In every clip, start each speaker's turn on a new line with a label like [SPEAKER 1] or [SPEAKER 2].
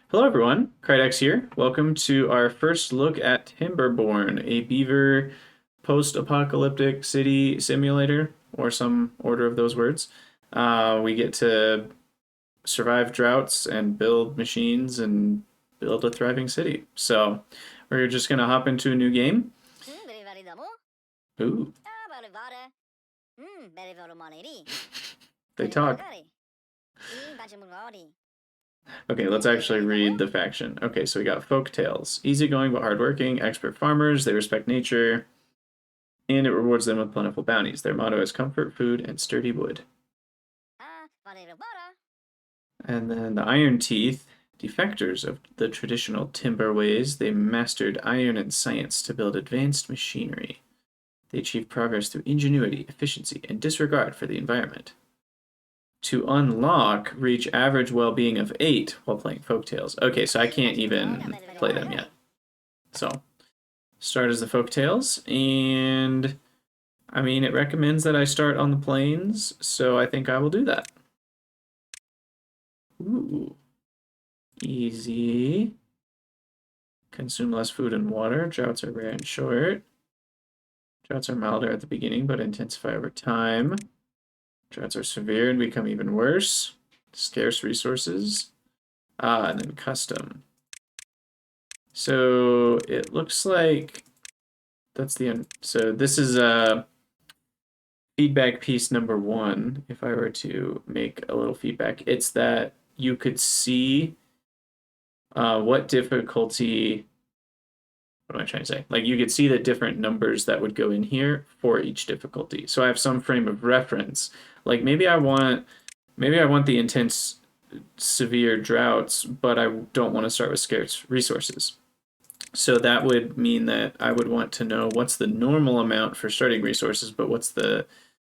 [SPEAKER 1] Hello everyone, Krydex here. Welcome to our first look at Timberborn, a beaver post-apocalyptic city simulator, or some order of those words. We get to survive droughts and build machines and build a thriving city. So we're just gonna hop into a new game. Ooh, they talk. Okay, let's actually read the faction. Okay, so we got folk tales. Easygoing but hardworking, expert farmers, they respect nature, and it rewards them with plentiful bounties. Their motto is comfort, food, and sturdy wood. And then the Iron Teeth, defectors of the traditional timber ways, they mastered iron and science to build advanced machinery. They achieved progress through ingenuity, efficiency, and disregard for the environment. To unlock, reach average well-being of 8 while playing folktales. Okay, so I can't even play them yet. So, start as the folktales, and I mean, it recommends that I start on the plains, so I think I will do that. Ooh. Easy. Consume less food and water. Droughts are rare and short. Droughts are milder at the beginning, but intensify over time. Droughts are severe and become even worse. Scarce resources. And then custom. So it looks like that's the end. So this is feedback piece number 1. If I were to make a little feedback, it's that you could see what difficulty. What am I trying to say? Like you could see the different numbers that would go in here for each difficulty. So I have some frame of reference. Like maybe I want the intense severe droughts, but I don't want to start with scarce resources. So that would mean that I would want to know what's the normal amount for starting resources, but what's the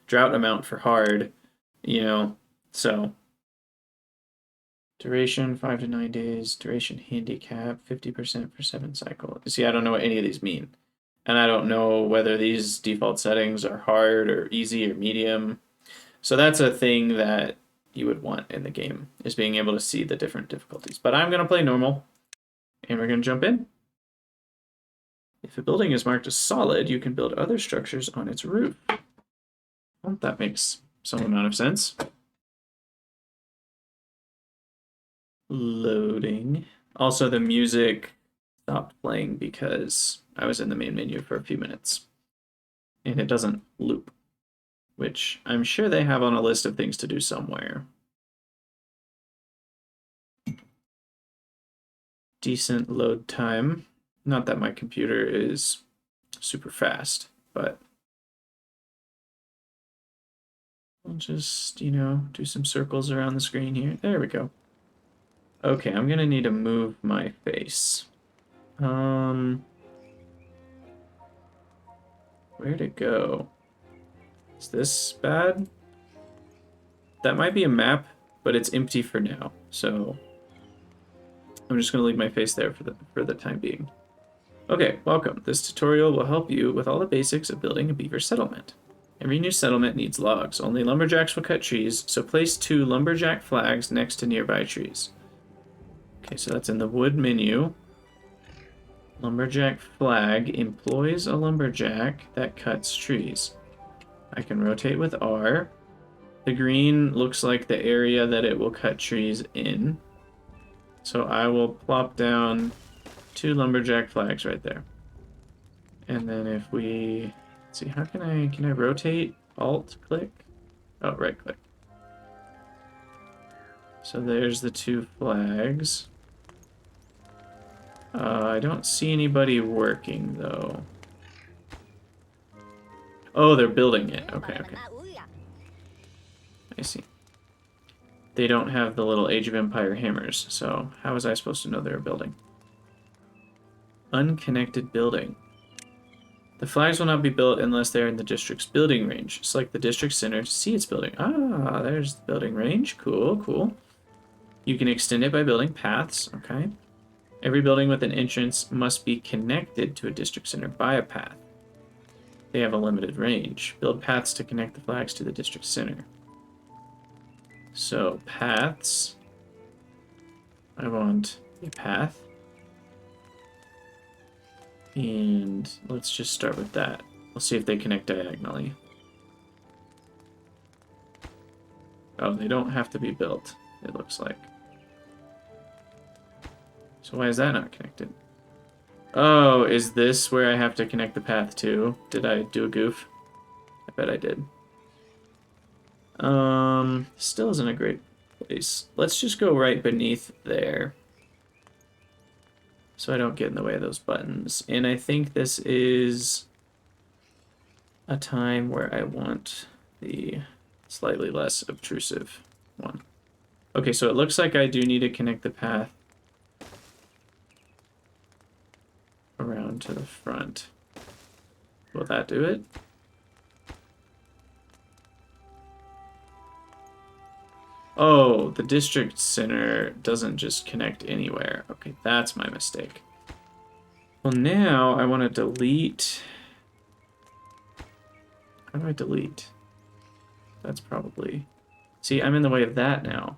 [SPEAKER 1] drought amount for hard, so duration 5 to 9 days, duration handicap 50% for 7 cycle. See, I don't know what any of these mean. And I don't know whether these default settings are hard or easy or medium. So that's a thing that you would want in the game, is being able to see the different difficulties. But I'm going to play normal, and we're going to jump in. If a building is marked as solid, you can build other structures on its roof. Well, that makes some amount of sense. Loading. Also, the music stopped playing because I was in the main menu for a few minutes. And it doesn't loop, which I'm sure they have on a list of things to do somewhere. Decent load time. Not that my computer is super fast, but I'll just, do some circles around the screen here. There we go. Okay, I'm gonna need to move my face. Where to go? Is this bad? That might be a map, but it's empty for now, so I'm just gonna leave my face there for the time being. Okay, welcome. This tutorial will help you with all the basics of building a beaver settlement. Every new settlement needs logs. Only lumberjacks will cut trees, so place 2 lumberjack flags next to nearby trees. Okay, so that's in the wood menu. Lumberjack flag employs a lumberjack that cuts trees. I can rotate with R. The green looks like the area that it will cut trees in. So I will plop down 2 lumberjack flags right there. And then if we, let's see, how can I rotate? Alt click? Oh, right click. So there's the 2 flags. I don't see anybody working though. Oh, they're building it. Okay. I see. They don't have the little Age of Empire hammers, so how was I supposed to know they were building? Unconnected building. The flags will not be built unless they're in the district's building range. Select the district center to see its building. Ah, there's the building range. Cool. You can extend it by building paths. Okay. Every building with an entrance must be connected to a district center by a path. They have a limited range. Build paths to connect the flags to the district center. So, paths. I want a path. And let's just start with that. We'll see if they connect diagonally. Oh, they don't have to be built, it looks like. So why is that not connected? Oh, is this where I have to connect the path to? Did I do a goof? I bet I did. Still isn't a great place. Let's just go right beneath there, so I don't get in the way of those buttons. And I think this is a time where I want the slightly less obtrusive one. Okay, so it looks like I do need to connect the path around to the front. Will that do it? Oh, the district center doesn't just connect anywhere. Okay, that's my mistake. Well, now I want to delete... How do I delete? That's probably... See, I'm in the way of that now.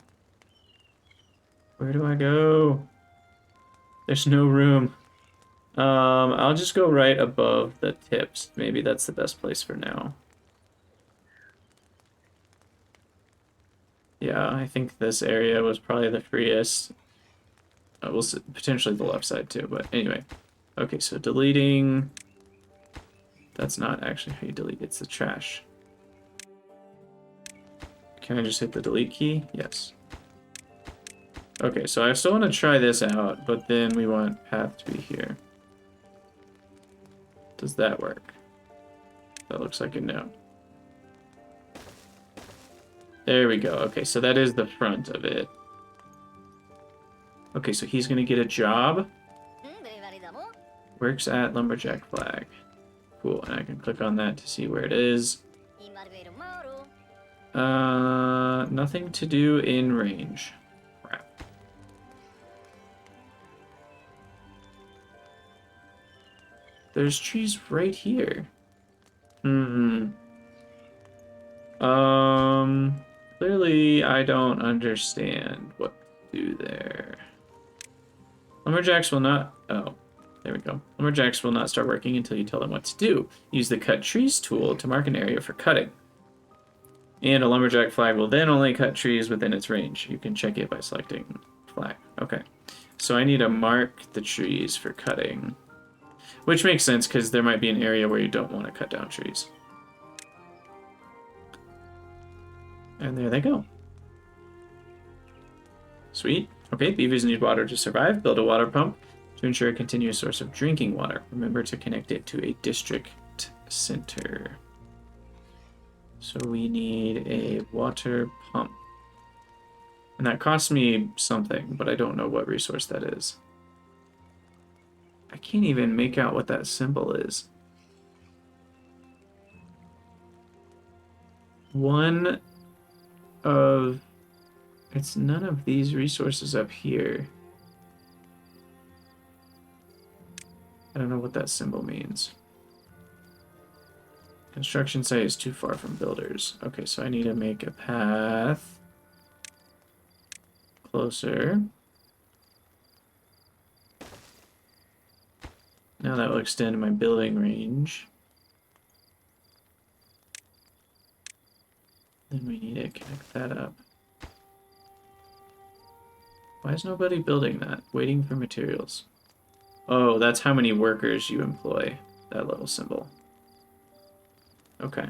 [SPEAKER 1] Where do I go? There's no room. I'll just go right above the tips. Maybe that's the best place for now. Yeah, I think this area was probably the freest. We'll see, potentially the left side too, but anyway. Okay, so deleting... That's not actually how you delete, it's the trash. Can I just hit the delete key? Yes. Okay, so I still want to try this out, but then we want path to be here. Does that work? That looks like a no. There we go. Okay, so that is the front of it. Okay, so he's gonna get a job. Works at Lumberjack Flag. Cool, and I can click on that to see where it is. Nothing to do in range. Crap. There's trees right here. Clearly I don't understand what to do there. Lumberjacks will not... Oh, there we go. Lumberjacks will not start working until you tell them what to do. Use the Cut Trees tool to mark an area for cutting. And a lumberjack flag will then only cut trees within its range. You can check it by selecting flag. Okay. So I need to mark the trees for cutting. Which makes sense, because there might be an area where you don't want to cut down trees. And there they go. Sweet. Okay, beavers need water to survive. Build a water pump to ensure a continuous source of drinking water. Remember to connect it to a district center. So we need a water pump. And that costs me something, but I don't know what resource that is. I can't even make out what that symbol is. One of... It's none of these resources up here. I don't know what that symbol means. Construction site is too far from builders. Okay, so I need to make a path closer. Now that will extend my building range. Then we need to connect that up. Why is nobody building that? Waiting for materials. Oh, that's how many workers you employ, that little symbol. Okay.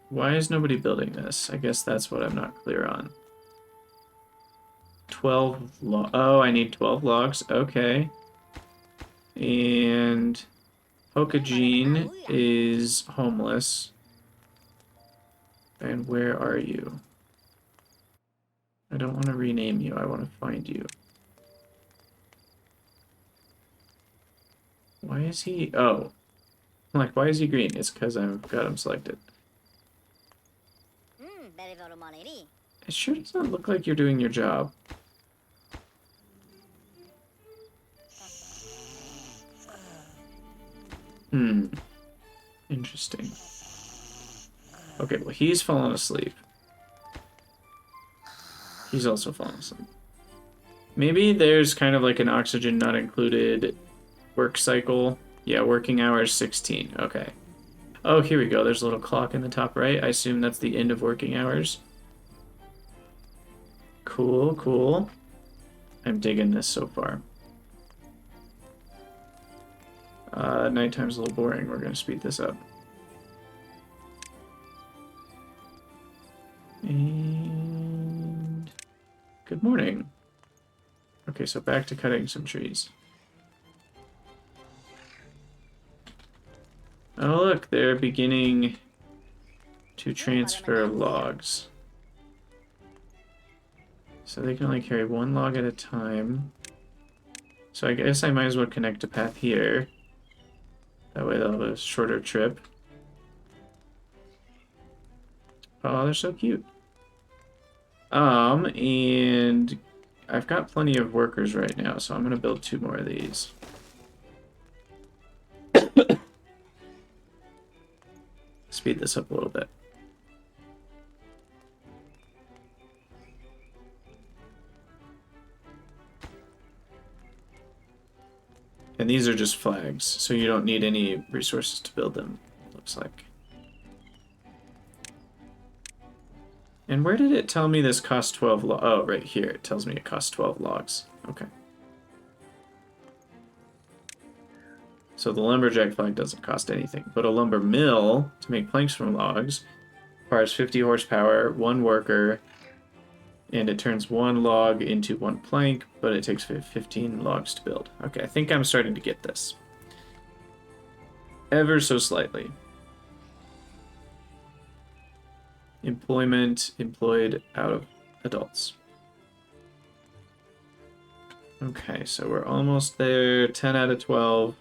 [SPEAKER 1] Why is nobody building this? I guess that's what I'm not clear on. 12 logs. Oh, I need 12 logs. Okay. And Pokajin is homeless. And where are you? I don't want to rename you. I want to find you. Why is he... Oh. Like, why is he green? It's because I've got him selected. It sure does not look like you're doing your job. Interesting. Okay, well, he's fallen asleep. He's also falling asleep. Maybe there's kind of like an oxygen not included work cycle. Yeah, working hours 16. Okay. Oh, here we go. There's a little clock in the top right. I assume that's the end of working hours. Cool, cool. I'm digging this so far. Nighttime's a little boring. We're going to speed this up. And good morning. Okay, so back to cutting some trees. Oh, look, they're beginning to transfer logs. So they can only carry one log at a time. So I guess I might as well connect a path here. That way they'll have a shorter trip. Oh, they're so cute. And I've got plenty of workers right now, so I'm gonna build 2 more of these. Speed this up a little bit. And these are just flags, so you don't need any resources to build them, it looks like. And where did it tell me this costs 12 logs? Oh, right here. It tells me it costs 12 logs. Okay. So the lumberjack flag doesn't cost anything, but a lumber mill to make planks from logs requires 50 horsepower, 1 worker, and it turns 1 log into 1 plank, but it takes 15 logs to build. Okay, I think I'm starting to get this. Ever so slightly. Employment, employed out of adults. Okay, so we're almost there. 10 out of 12.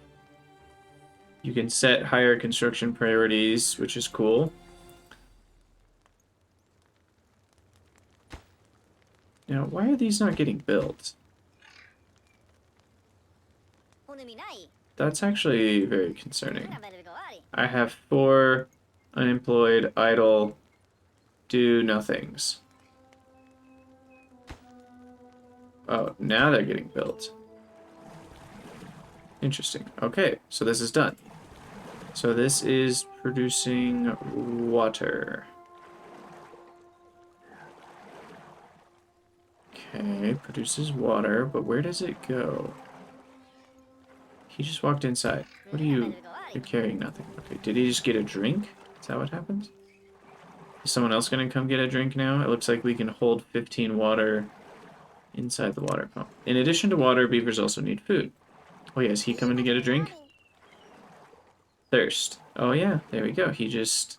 [SPEAKER 1] You can set higher construction priorities, which is cool. Now, why are these not getting built? That's actually very concerning. I have 4 unemployed, idle, do nothings. Oh, now they're getting built. Interesting. Okay, so this is done. So this is producing water. Okay, produces water, but where does it go? He just walked inside. What are you... You're carrying nothing. Okay, did he just get a drink? Is that what happened? Is someone else gonna come get a drink now? It looks like we can hold 15 water inside the water pump. In addition to water, beavers also need food. Oh yeah, is he coming to get a drink? Thirst. Oh yeah, there we go. He just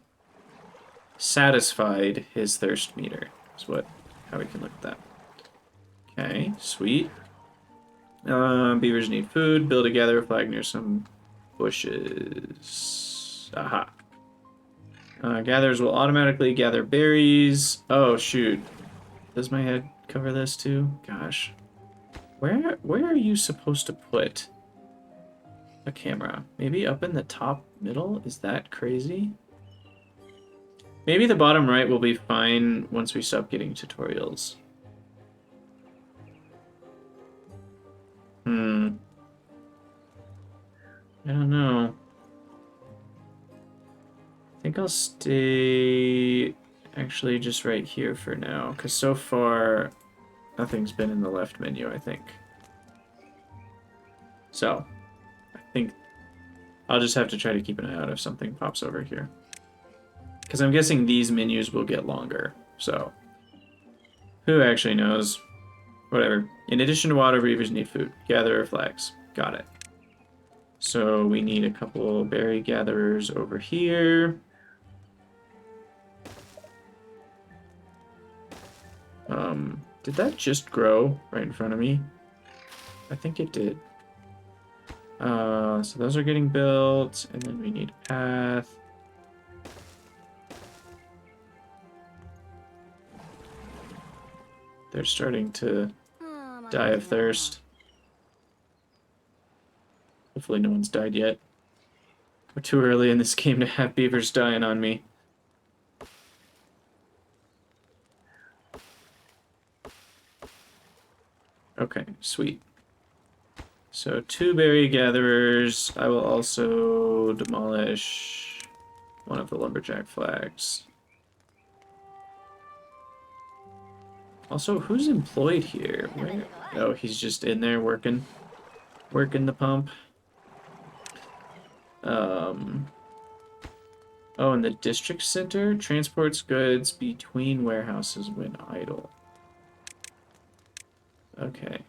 [SPEAKER 1] satisfied his thirst meter. Is how we can look at that. Okay, sweet. Beavers need food. Build a gather flag near some bushes. Aha. Gatherers will automatically gather berries. Oh shoot. Does my head cover this too? Gosh. Where are you supposed to put a camera? Maybe up in the top middle? Is that crazy? Maybe the bottom right will be fine once we stop getting tutorials. I don't know. I think I'll stay actually just right here for now, because so far nothing's been in the left menu, I think. So, I think I'll just have to try to keep an eye out if something pops over here. Because I'm guessing these menus will get longer, so who actually knows? Whatever. In addition to water, beavers need food. Gather flags. Got it. So we need a couple berry gatherers over here. Did that just grow right in front of me? I think it did. So those are getting built, and then we need a path. They're starting to die of thirst. Hopefully no one's died yet. We're too early in this game to have beavers dying on me. Okay, sweet. So 2 berry gatherers. I will also demolish one of the lumberjack flags. Also, who's employed here? Where? Oh, he's just in there working the pump. Oh, and the district center transports goods between warehouses when idle. Okay.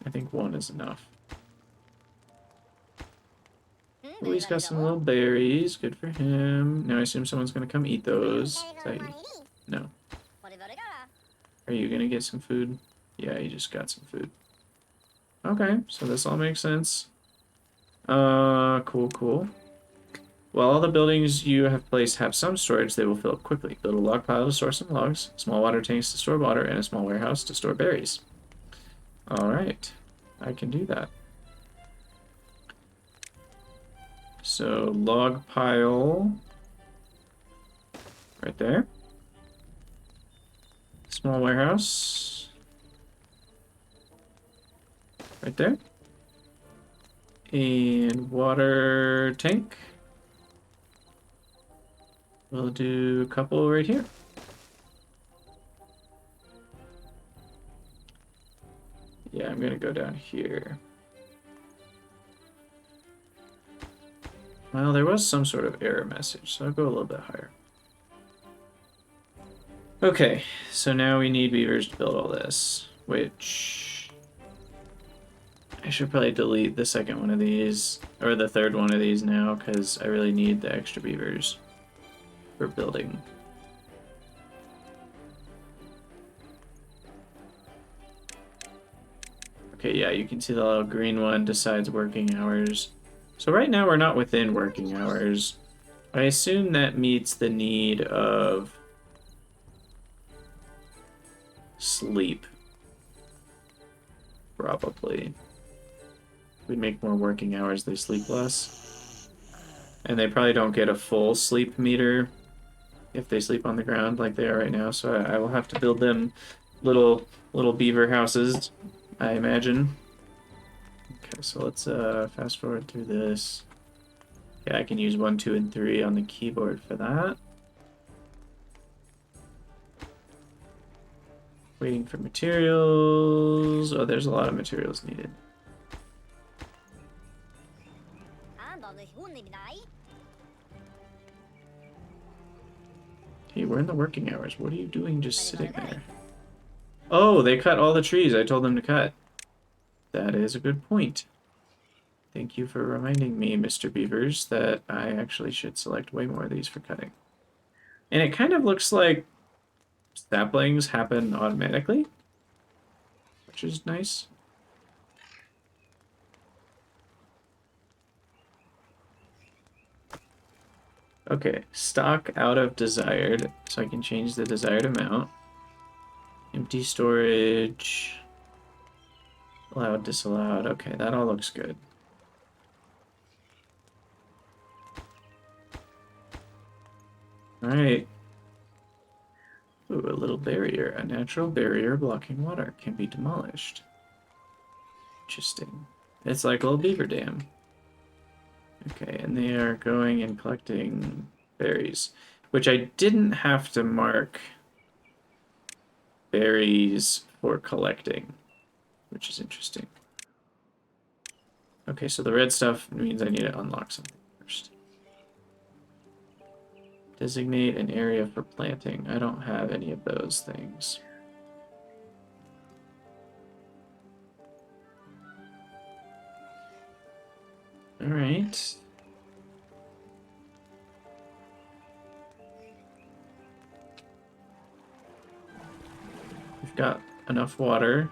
[SPEAKER 1] I think 1 is enough. Oh, he's got some little berries. Good for him. Now I assume someone's gonna come eat those. No. Are you gonna get some food? Yeah, you just got some food. Okay, so this all makes sense. Cool. While all the buildings you have placed have some storage, they will fill up quickly. Build a log pile to store some logs, small water tanks to store water, and a small warehouse to store berries. Alright, I can do that. So, log pile right there. Small warehouse right there. And water tank. We'll do a couple right here. Yeah, I'm gonna go down here. Well, there was some sort of error message, so I'll go a little bit higher. Okay, so now we need beavers to build all this, which I should probably delete the second one of these, or the third one of these now, because I really need the extra beavers for building. Okay, yeah, you can see the little green one decides working hours. So right now we're not within working hours. I assume that meets the need of sleep. Probably. If we make more working hours, they sleep less. And they probably don't get a full sleep meter if they sleep on the ground like they are right now, so I will have to build them little beaver houses, I imagine. Okay, so let's fast forward through this. Yeah, I can use 1, 2, and 3 on the keyboard for that. Waiting for materials. Oh, there's a lot of materials needed. Hey, we're in the working hours. What are you doing just sitting there? Oh, they cut all the trees I told them to cut. That is a good point. Thank you for reminding me, Mr. Beavers, that I actually should select way more of these for cutting. And it kind of looks like saplings happen automatically, which is nice. Okay, stock out of desired, so I can change the desired amount. Empty storage. Allowed, disallowed. Okay, that all looks good. Alright. Ooh, a little barrier. A natural barrier blocking water can be demolished. Interesting. It's like a little beaver dam. Okay, and they are going and collecting berries, which I didn't have to mark berries for collecting, which is interesting. Okay, so the red stuff means I need to unlock something first. Designate an area for planting. I don't have any of those things. All right. We've got enough water.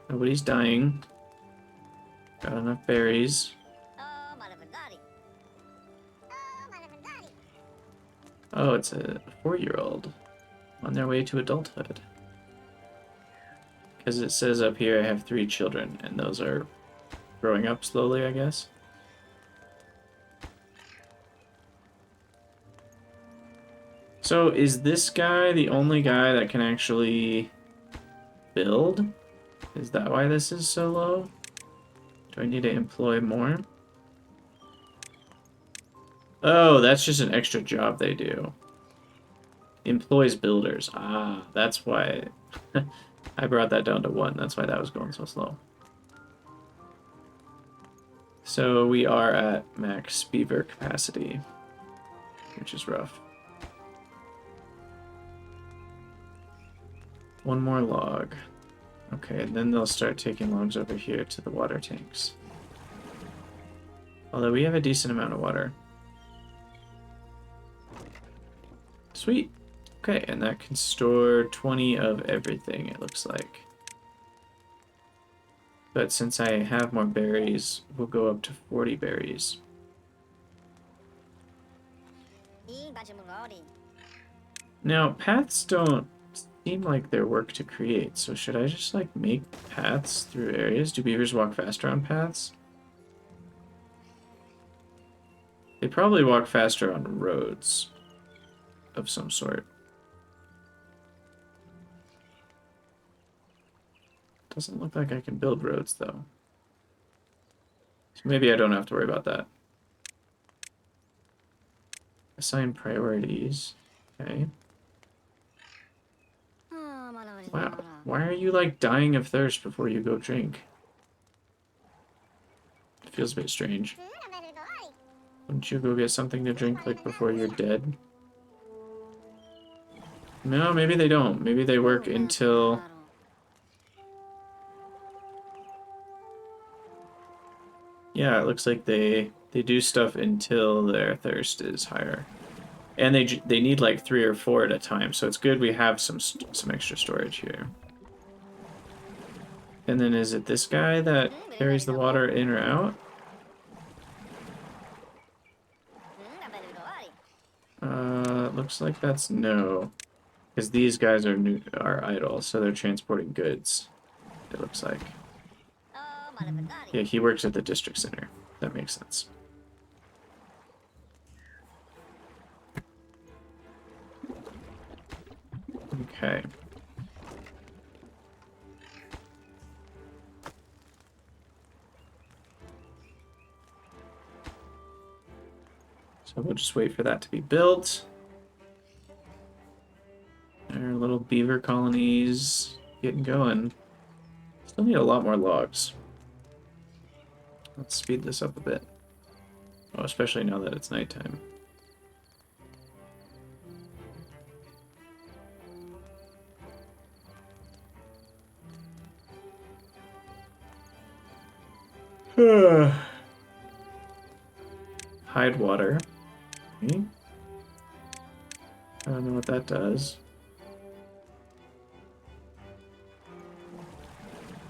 [SPEAKER 1] Nobody's dying. Got enough berries. Oh, it's a 4-year-old on their way to adulthood. Because it says up here I have 3 children, and those are growing up slowly, I guess. So is this guy the only guy that can actually build? Is that why this is so low? Do I need to employ more? Oh, that's just an extra job they do. Employs builders. Ah, that's why I brought that down to 1. That's why that was going so slow. So we are at max beaver capacity, which is rough. 1 more log. Okay, and then they'll start taking logs over here to the water tanks. Although we have a decent amount of water. Sweet. Okay, and that can store 20 of everything, it looks like. But since I have more berries, we'll go up to 40 berries. Now, paths don't seem like their work to create, so should I just, like, make paths through areas? Do beavers walk faster on paths? They probably walk faster on roads of some sort. Doesn't look like I can build roads, though. So maybe I don't have to worry about that. Assign priorities. Okay. Wow. Why are you, like, dying of thirst before you go drink? It feels a bit strange. Wouldn't you go get something to drink, like, before you're dead? No, maybe they don't. Maybe they work until... Yeah, it looks like they do stuff until their thirst is higher. And they need like 3 or 4 at a time, so it's good we have some extra storage here. And then is it this guy that carries the water in or out? Looks like that's no. Because these guys are idle, so they're transporting goods, it looks like. Yeah, he works at the district center. That makes sense. Okay. So we'll just wait for that to be built. Our little beaver colonies getting going. Still need a lot more logs. Let's speed this up a bit. Oh, especially now that it's nighttime. Hide water. Okay. I don't know what that does.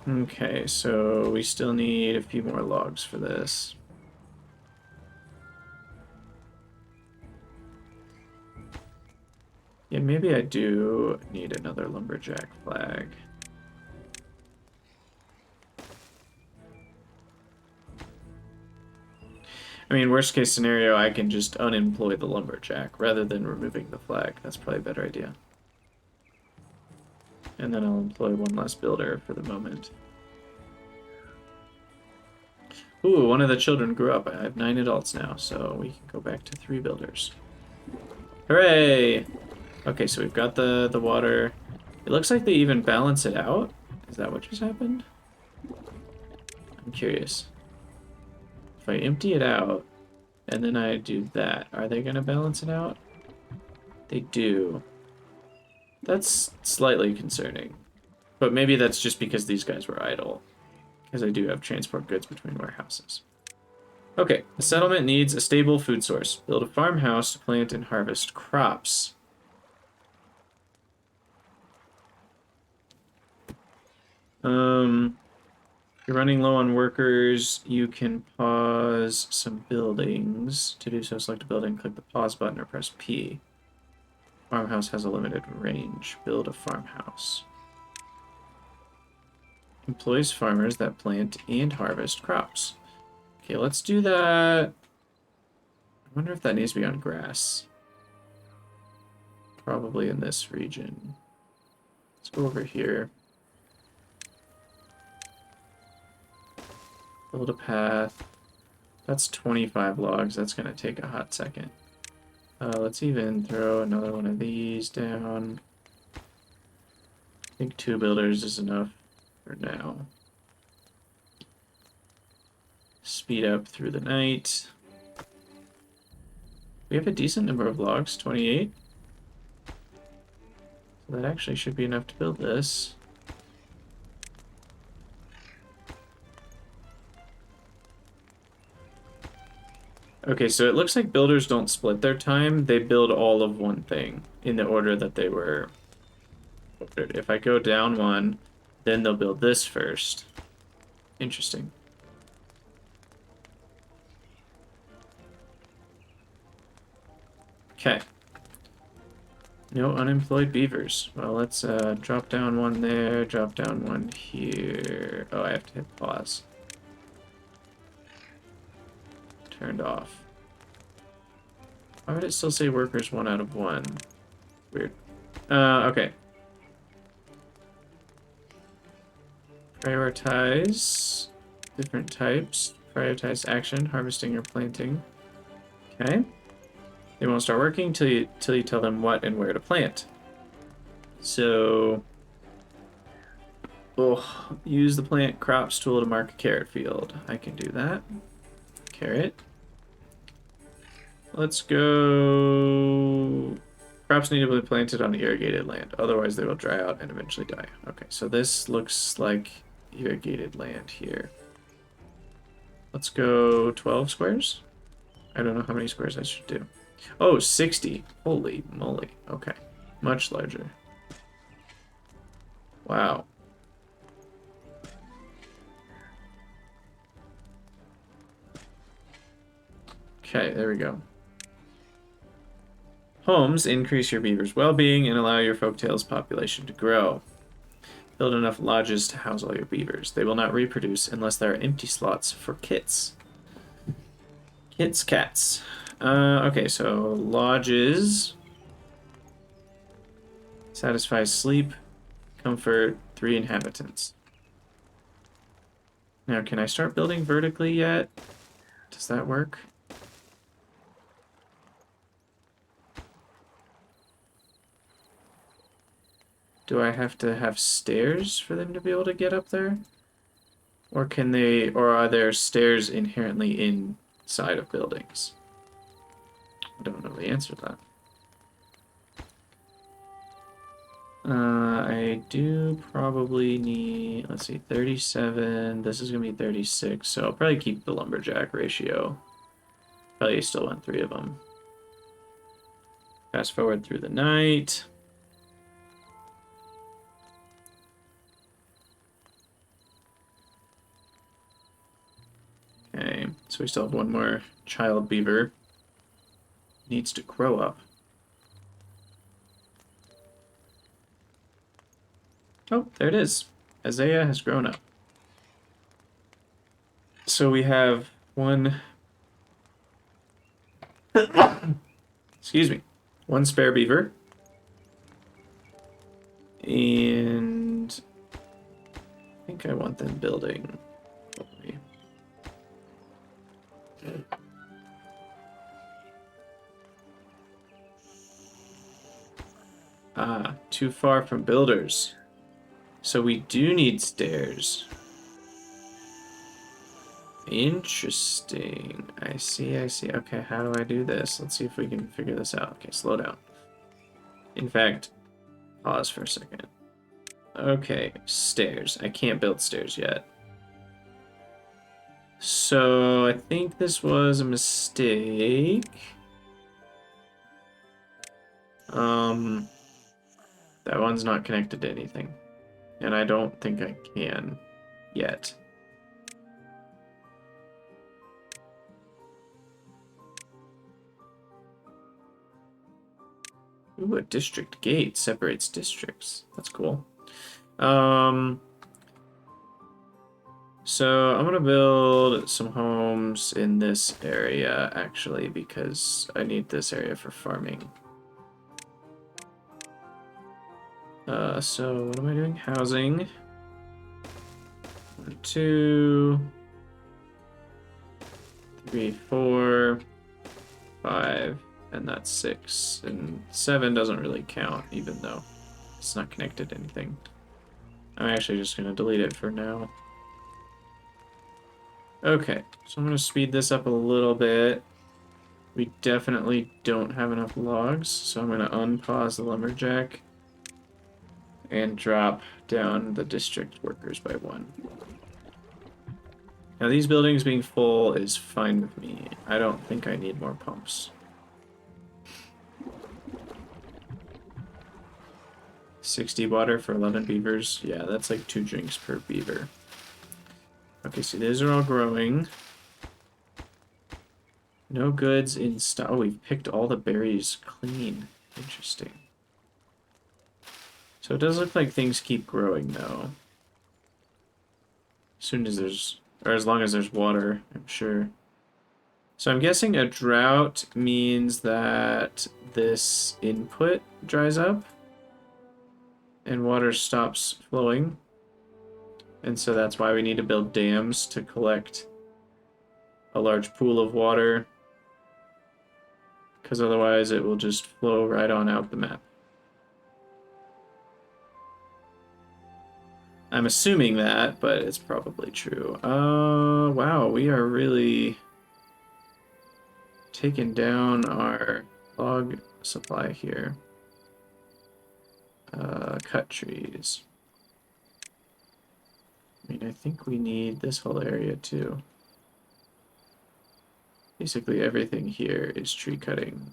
[SPEAKER 1] Okay, so we still need a few more logs for this. Yeah, maybe I do need another lumberjack flag. I mean, worst case scenario, I can just unemploy the lumberjack rather than removing the flag. That's probably a better idea. And then I'll employ 1 less builder for the moment. Ooh, one of the children grew up. I have 9 adults now, so we can go back to 3 builders. Hooray! Okay, so we've got the water. It looks like they even balance it out. Is that what just happened? I'm curious. If I empty it out, and then I do that, are they going to balance it out? They do. That's slightly concerning. But maybe that's just because these guys were idle. Because I do have transport goods between warehouses. Okay, the settlement needs a stable food source. Build a farmhouse to plant and harvest crops. You're running low on workers. You can pause some buildings. To do so, select a building, click the pause button, or press P. Farmhouse has a limited range. Build a farmhouse. Employs farmers that plant and harvest crops. Okay, let's do that. I wonder if that needs to be on grass. Probably in this region. Let's go over here. Build a path. That's 25 logs. That's going to take a hot second. Let's even throw another one of these down. I think 2 builders is enough for now. Speed up through the night. We have a decent number of logs, 28. So that actually should be enough to build this. Okay, so it looks like builders don't split their time. They build all of one thing in the order that they were ordered. If I go down one, then they'll build this first. Interesting. Okay. No unemployed beavers. Well, let's drop down one there, drop down one here. Oh, I have to hit pause. Turned off. Why would it still say workers 1 out of 1? Weird. Okay. Prioritize different types. Prioritize action, harvesting or planting. Okay. They won't start working till you tell them what and where to plant. So, use the plant crops tool to mark a carrot field. I can do that. Carrot. Let's go. Crops need to be planted on irrigated land, otherwise they will dry out and eventually die. Okay, so this looks like irrigated land here. Let's go 12 squares. I don't know how many squares I should do. Oh, 60. Holy moly. Okay. Much larger. Wow. Okay, there we go. Homes increase your beaver's well-being and allow your folktales population to grow. Build enough lodges to house all your beavers. They will not reproduce unless there are empty slots for kits. Kits, cats. Okay, so lodges satisfies sleep, comfort, 3 inhabitants. Now, can I start building vertically yet? Does that work? Do I have to have stairs for them to be able to get up there? Or can they, or are there stairs inherently inside of buildings? I don't know the answer to that. I do probably need, let's see, 37. This is going to be 36, so I'll probably keep the lumberjack ratio. Probably still want 3 of them. Fast forward through the night. Okay, so we still have one more child beaver. Needs to grow up. Oh, there it is. Isaiah has grown up. So we have one... Excuse me. One spare beaver. And... I think I want them building... Ah, too far from builders. So we do need stairs. Interesting. I see. Okay, how do I do this? Let's see if we can figure this out. Okay, slow down. In fact, pause for a second. Okay, stairs. I can't build stairs yet. So I think this was a mistake. That one's not connected to anything. And I don't think I can yet. Ooh, a district gate separates districts. That's cool. So I'm gonna build some homes in this area, actually, because I need this area for farming. So what am I doing? Housing. 1, 2. 3, 4, 5, and that's 6. And 7 doesn't really count, even though it's not connected to anything. I'm actually just going to delete it for now. Okay, so I'm going to speed this up a little bit. We definitely don't have enough logs, so I'm going to unpause the lumberjack and drop down the district workers by 1. Now these buildings being full is fine with me. I don't think I need more pumps. 60 water for 11 beavers. Yeah, that's like 2 drinks per beaver. Okay, so these are all growing. No goods in stock. Oh, we've picked all the berries clean. Interesting. So it does look like things keep growing, though. As soon as there's... or as long as there's water, I'm sure. So I'm guessing a drought means that this input dries up and water stops flowing. And so that's why we need to build dams to collect a large pool of water, because otherwise it will just flow right on out the map. I'm assuming that, but it's probably true. Wow, we are really taking down our log supply here. Cut trees. I mean, I think we need this whole area too. Basically everything here is tree cutting.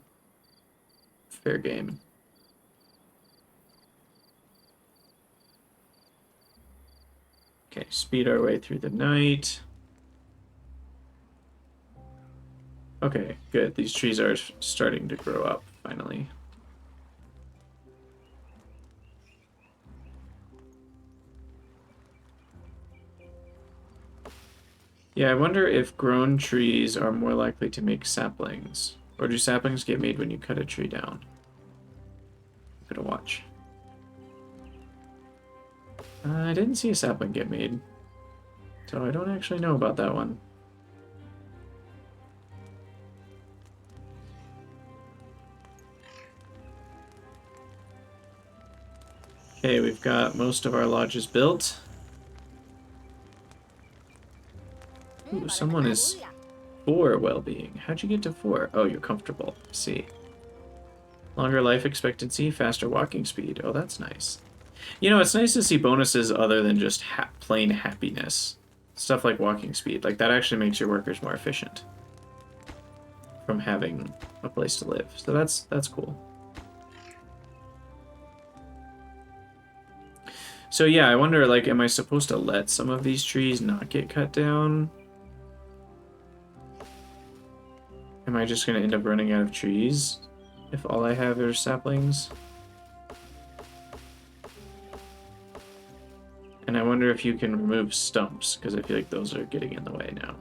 [SPEAKER 1] Fair game. Okay, speed our way through the night. Okay, good. These trees are starting to grow up, finally. Yeah, I wonder if grown trees are more likely to make saplings. Or do saplings get made when you cut a tree down? I'm gonna watch. I didn't see a sapling get made, so I don't actually know about that one. Okay, we've got most of our lodges built. Ooh, someone is 4 well-being. How'd you get to 4? Oh, you're comfortable. I see. Longer life expectancy, faster walking speed. Oh, that's nice. You know, it's nice to see bonuses other than just plain happiness. Stuff like walking speed. Like, that actually makes your workers more efficient from having a place to live. So that's cool. So yeah, I wonder, like, am I supposed to let some of these trees not get cut down? Am I just going to end up running out of trees if all I have are saplings? And I wonder if you can remove stumps, because I feel like those are getting in the way now.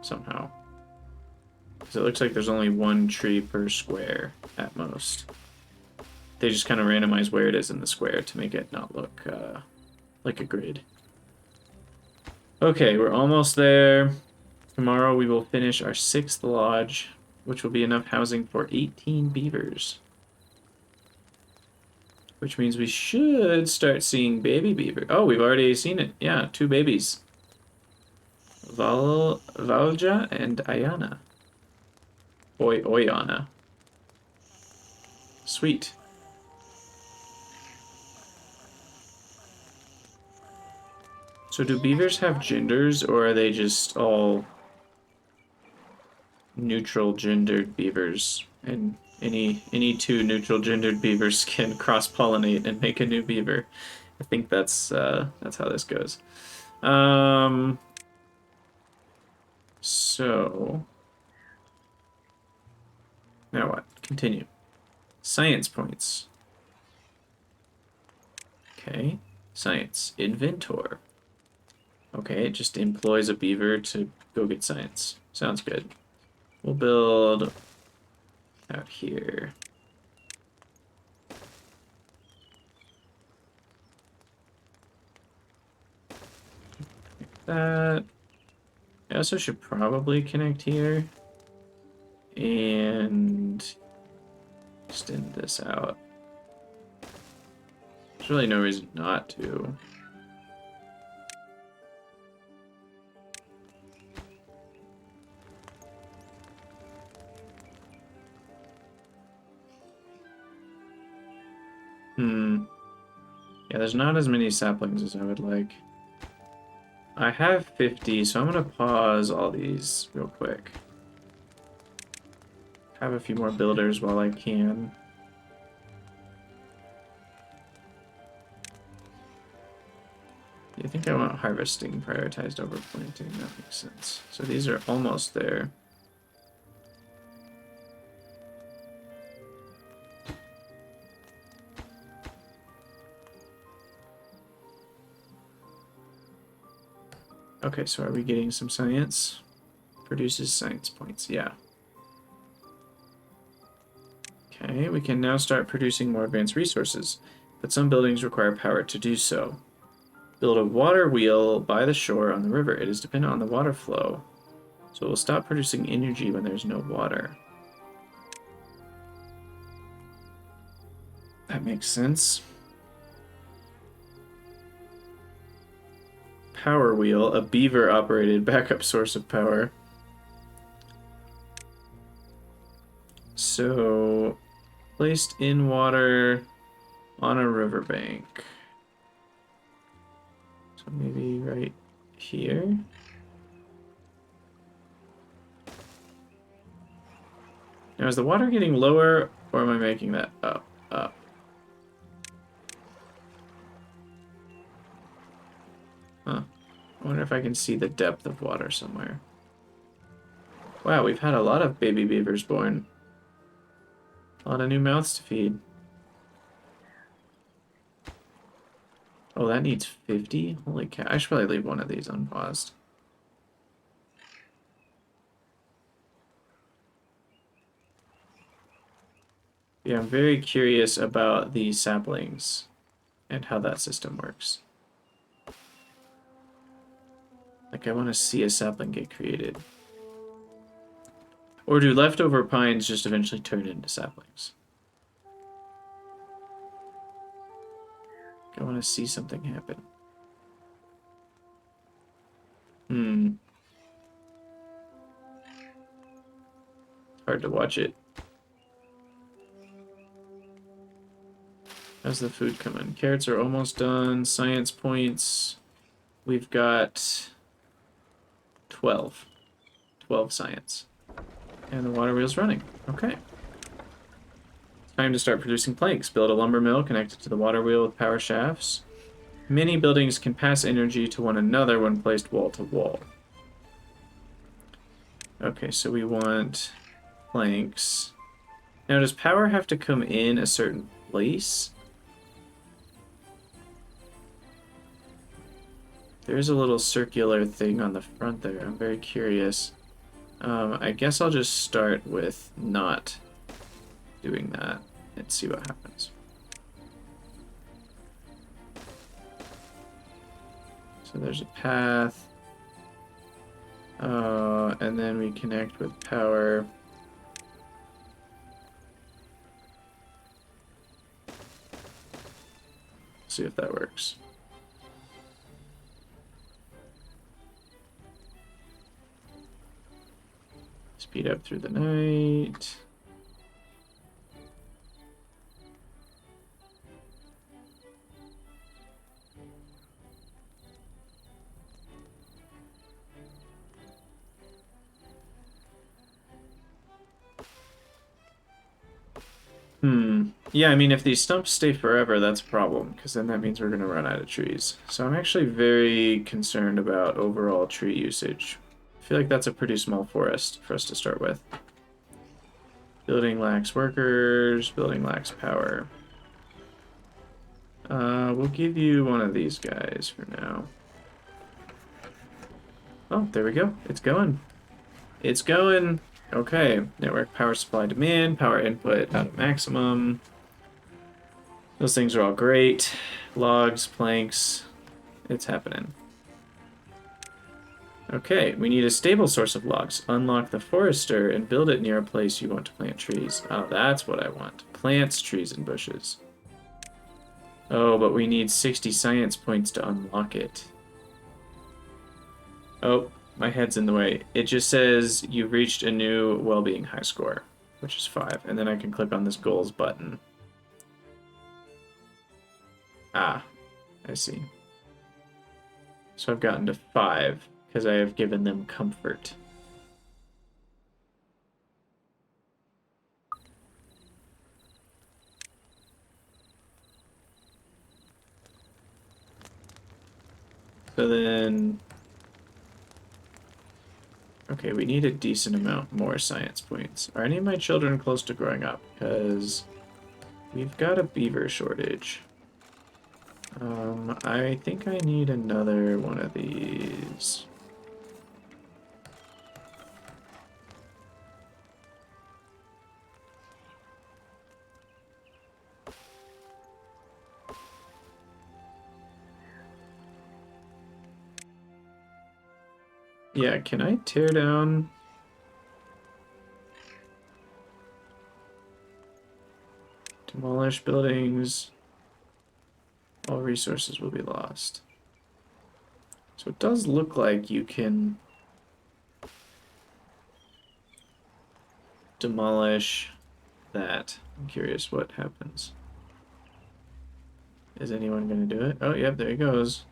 [SPEAKER 1] Somehow. Because it looks like there's only 1 tree per square at most. They just kind of randomize where it is in the square to make it not look like a grid. Okay, we're almost there. Tomorrow we will finish our 6th lodge, which will be enough housing for 18 beavers. Which means we should start seeing baby beaver. Oh, we've already seen it. Yeah, 2 babies. Valja and Ayana. Oyana. Sweet. So do beavers have genders, or are they just all neutral gendered beavers? And any 2 neutral gendered beavers can cross-pollinate and make a new beaver. I think that's how this goes. So now what? Continue. Science points. Okay. Science. Inventor. Okay, it just employs a beaver to go get science. Sounds good. We'll build out here. Like that. I also should probably connect here and extend this out. There's really no reason not to. Yeah, there's not as many saplings as I would like. I have 50, so I'm going to pause all these real quick. Have a few more builders while I can. I think I want harvesting prioritized over planting. That makes sense. So these are almost there. Okay, so are we getting some science? Produces science points, yeah. Okay, we can now start producing more advanced resources, but some buildings require power to do so. Build a water wheel by the shore on the river. It is dependent on the water flow, so it will stop producing energy when there's no water. That makes sense. Power wheel, a beaver-operated backup source of power. So, placed in water on a riverbank. So maybe right here. Now, is the water getting lower, or am I making that up? Up. Huh. I wonder if I can see the depth of water somewhere. Wow, we've had a lot of baby beavers born. A lot of new mouths to feed. Oh, that needs 50? Holy cow. I should probably leave one of these unpaused. Yeah, I'm very curious about the saplings and how that system works. Like, I want to see a sapling get created. Or do leftover pines just eventually turn into saplings? I want to see something happen. Hard to watch it. How's the food coming? Carrots are almost done. Science points. We've got 12. 12 science. And the water wheel's running. Okay. Time to start producing planks. Build a lumber mill connected to the water wheel with power shafts. Many buildings can pass energy to one another when placed wall to wall. Okay, so we want planks. Now, does power have to come in a certain place? There's a little circular thing on the front there. I'm very curious. I guess I'll just start with not doing that and see what happens. So there's a path. And then we connect with power. See if that works. Speed up through the night. Yeah, I mean, if these stumps stay forever, that's a problem, because then that means we're going to run out of trees. So I'm actually very concerned about overall tree usage. I feel like that's a pretty small forest for us to start with. Building lacks workers, building lacks power. We'll give you one of these guys for now. Oh, there we go. It's going. It's going. Okay. Network power supply demand, power input out of maximum. Those things are all great. Logs, planks. It's happening. Okay, we need a stable source of logs. Unlock the forester and build it near a place you want to plant trees. Oh, that's what I want. Plants, trees, and bushes. Oh, but we need 60 science points to unlock it. Oh, my head's in the way. It just says you've reached a new well-being high score, which is 5. And then I can click on this goals button. Ah, I see. So I've gotten to 5 because I have given them comfort. So then... Okay, we need a decent amount more science points. Are any of my children close to growing up? Because we've got a beaver shortage. I think I need another one of these. Yeah, can I tear down... Demolish buildings. All resources will be lost. So it does look like you can demolish that. I'm curious what happens. Is anyone going to do it? Oh, yep, there he goes.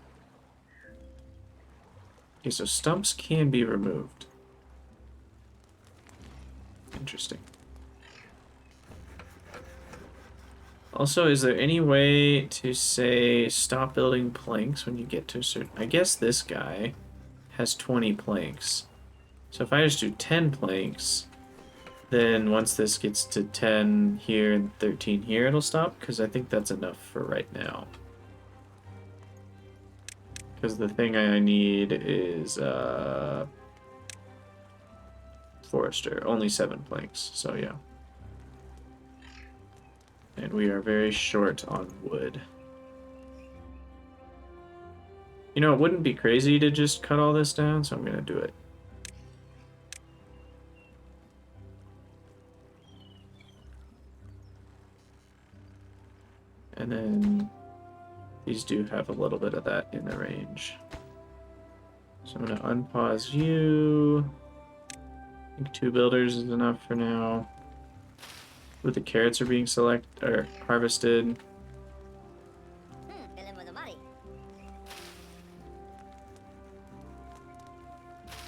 [SPEAKER 1] Okay, so stumps can be removed. Interesting. Also, is there any way to say stop building planks when you get to a certain... I guess this guy has 20 planks. So if I just do 10 planks, then once this gets to 10 here and 13 here, it'll stop, because I think that's enough for right now. Because the thing I need is forester, only 7 planks, so yeah. And we are very short on wood. You know, it wouldn't be crazy to just cut all this down, so I'm going to do it. And then these do have a little bit of that in the range. So I'm going to unpause you. I think 2 builders is enough for now. Ooh, the carrots are being harvested.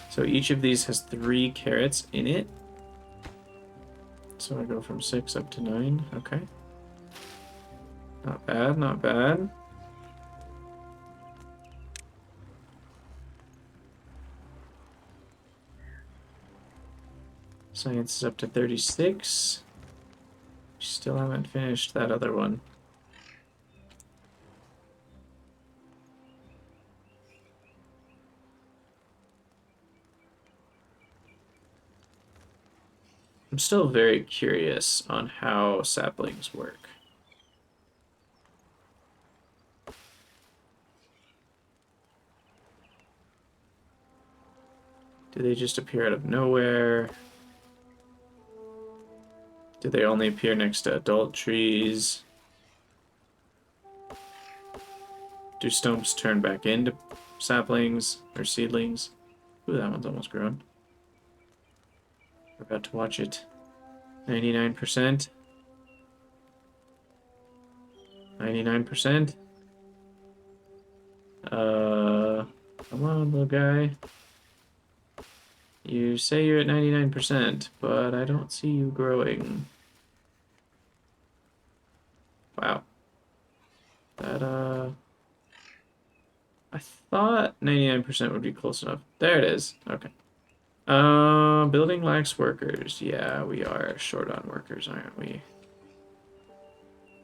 [SPEAKER 1] So each of these has 3 carrots in it. So I go from 6 up to 9. Okay. Not bad, not bad. Science is up to 36. Still haven't finished that other one. I'm still very curious on how saplings work. Do they just appear out of nowhere? Do they only appear next to adult trees? Do stumps turn back into saplings or seedlings? Ooh, that one's almost grown. We're about to watch it. 99%. 99%. Come on, little guy. You say you're at 99%, but I don't see you growing. Wow. That, I thought 99% would be close enough. There it is. Okay. Building lacks workers. Yeah, we are short on workers, aren't we?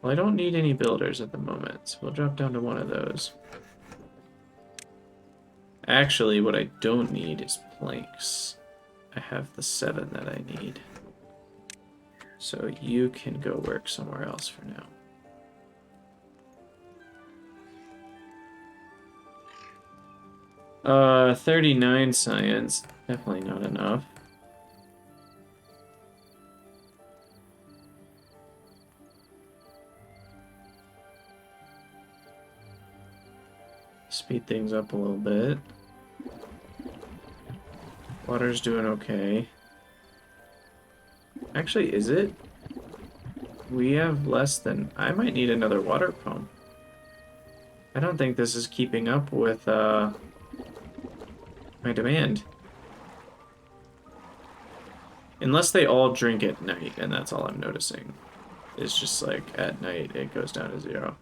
[SPEAKER 1] Well, I don't need any builders at the moment, so we'll drop down to one of those. Actually, what I don't need is planks. I have the 7 that I need. So you can go work somewhere else for now. 39 science. Definitely not enough. Speed things up a little bit. Water's doing okay. Actually, is it? We have less than... I might need another water pump. I don't think this is keeping up with my demand. Unless they all drink at night, and that's all I'm noticing. It's just like at night it goes down to 0.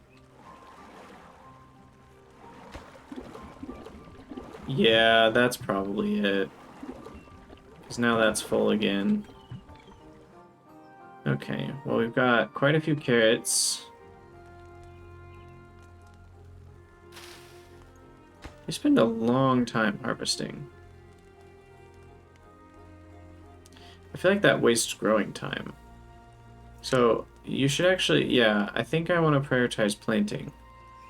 [SPEAKER 1] Yeah, that's probably it. Because now that's full again. Okay, well we've got quite a few carrots. We spend a long time harvesting. I feel like that wastes growing time. So you should actually, yeah, I think I want to prioritize planting.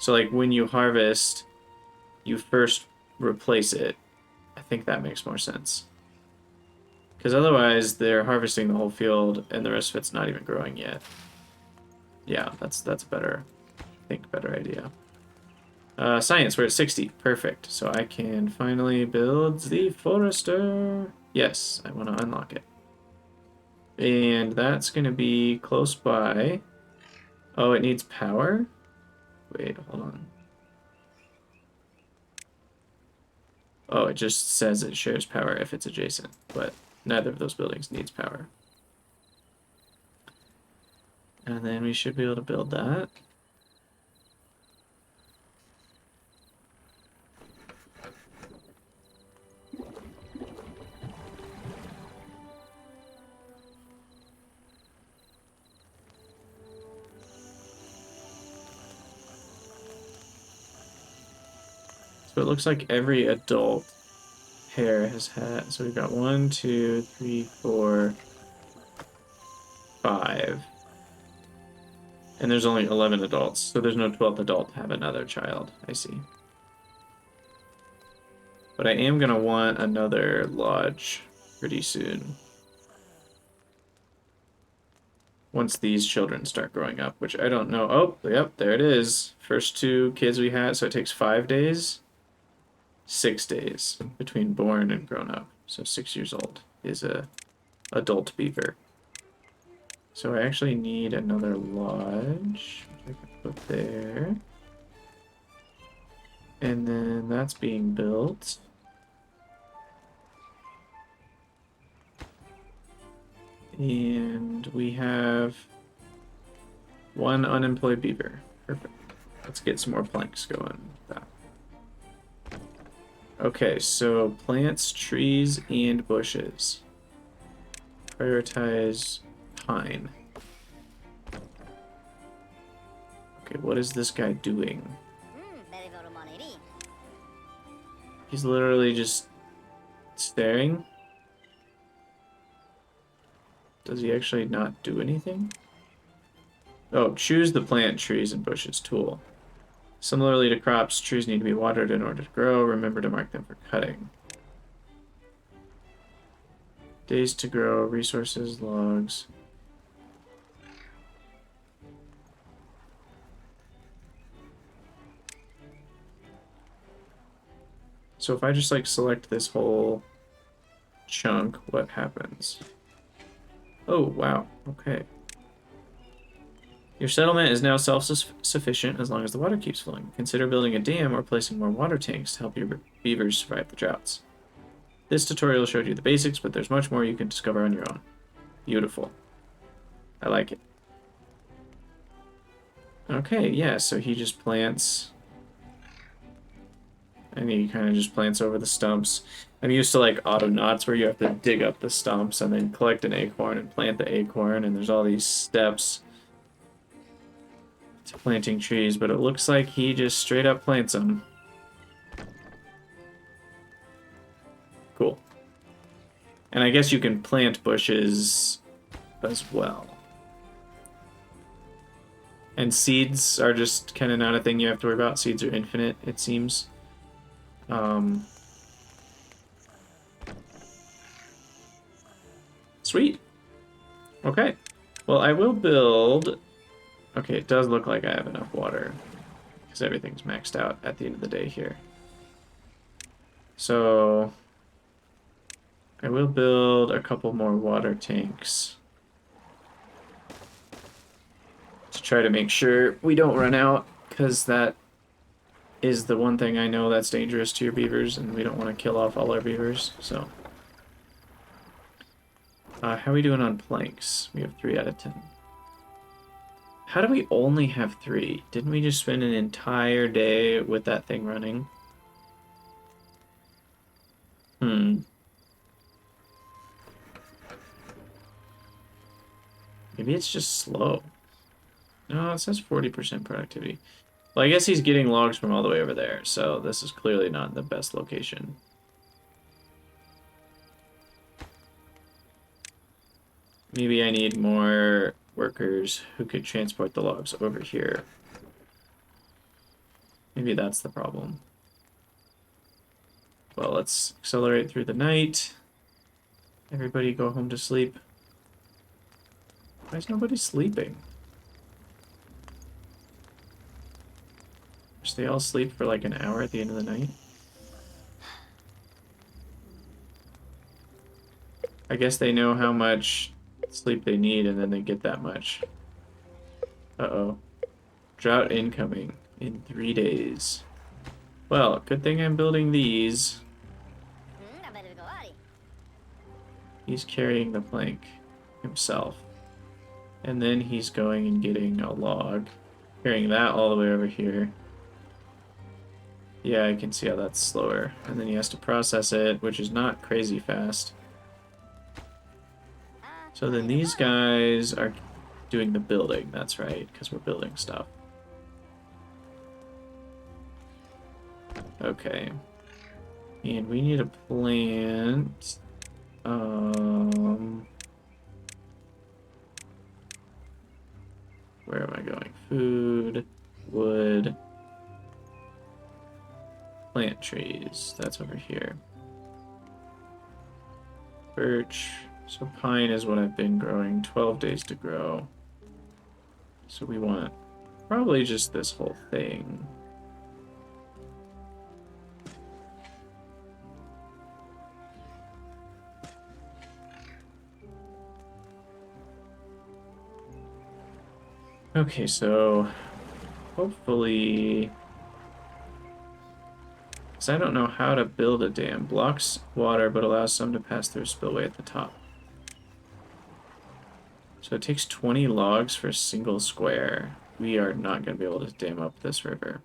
[SPEAKER 1] So like when you harvest, you first replace it. I think that makes more sense. Because otherwise they're harvesting the whole field and the rest of it's not even growing yet. Yeah, that's better. I think better idea. Science, we're at 60. Perfect. So I can finally build the forester. Yes, I want to unlock it. And that's going to be close by. Oh, it needs power? Wait, hold on. Oh, it just says it shares power if it's adjacent, but neither of those buildings needs power. And then we should be able to build that. So it looks like every adult pair has had. So we've got 1, 2, 3, 4, 5. And there's only 11 adults, so there's no 12th adult to have another child. I see. But I am going to want another lodge pretty soon. Once these children start growing up, which I don't know. Oh, yep, there it is. First 2 kids we had, so it takes 5 days. 6 days between born and grown up. So 6 years old is a adult beaver. So I actually need another lodge, which I can put there. And then that's being built. And we have 1 unemployed beaver. Perfect. Let's get some more planks going with that. Okay, so plants, trees, and bushes. Prioritize pine. Okay, what is this guy doing? He's literally just staring. Does he actually not do anything? Oh, choose the plant, trees, and bushes tool. Similarly to crops, trees need to be watered in order to grow. Remember to mark them for cutting. Days to grow, resources, logs. So if I just like select this whole chunk, what happens? Oh, wow. Okay. Your settlement is now self-sufficient as long as the water keeps flowing. Consider building a dam or placing more water tanks to help your beavers survive the droughts. This tutorial showed you the basics, but there's much more you can discover on your own. Beautiful. I like it. Okay, yeah, so he just plants. And he kind of just plants over the stumps. I'm used to like auto-knots where you have to dig up the stumps and then collect an acorn and plant the acorn, and there's all these steps to planting trees, but it looks like he just straight up plants them. Cool. And I guess you can plant bushes as well. And seeds are just kind of not a thing you have to worry about. Seeds are infinite, it seems. Sweet. Okay. Well, I will build... Okay, it does look like I have enough water. Because everything's maxed out at the end of the day here. So... I will build a couple more water tanks. To try to make sure we don't run out. Because that is the one thing I know that's dangerous to your beavers. And we don't want to kill off all our beavers. So... how are we doing on planks? We have 3 out of 10. How do we only have 3? Didn't we just spend an entire day with that thing running? Maybe it's just slow. No, it says 40% productivity. Well, I guess he's getting logs from all the way over there, so this is clearly not the best location. Maybe I need more workers who could transport the logs over here. Maybe that's the problem. Well, let's accelerate through the night. Everybody go home to sleep. Why is nobody sleeping? Should they all sleep for like an hour at the end of the night? I guess they know how much sleep they need and then they get that much. Uh-oh. Drought incoming in 3 days. Well, good thing I'm building these. He's carrying the plank himself. And then he's going and getting a log. Carrying that all the way over here. Yeah, I can see how that's slower. And then he has to process it, which is not crazy fast. So then these guys are doing the building, that's right, because we're building stuff. Okay. And we need a plant. Where am I going? Food, wood, plant trees. That's over here. Birch. So pine is what I've been growing. 12 days to grow. So we want probably just this whole thing. Okay, so hopefully... Because I don't know how to build a dam. Blocks water, but allows some to pass through a spillway at the top. So it takes 20 logs for a single square. We are not going to be able to dam up this river.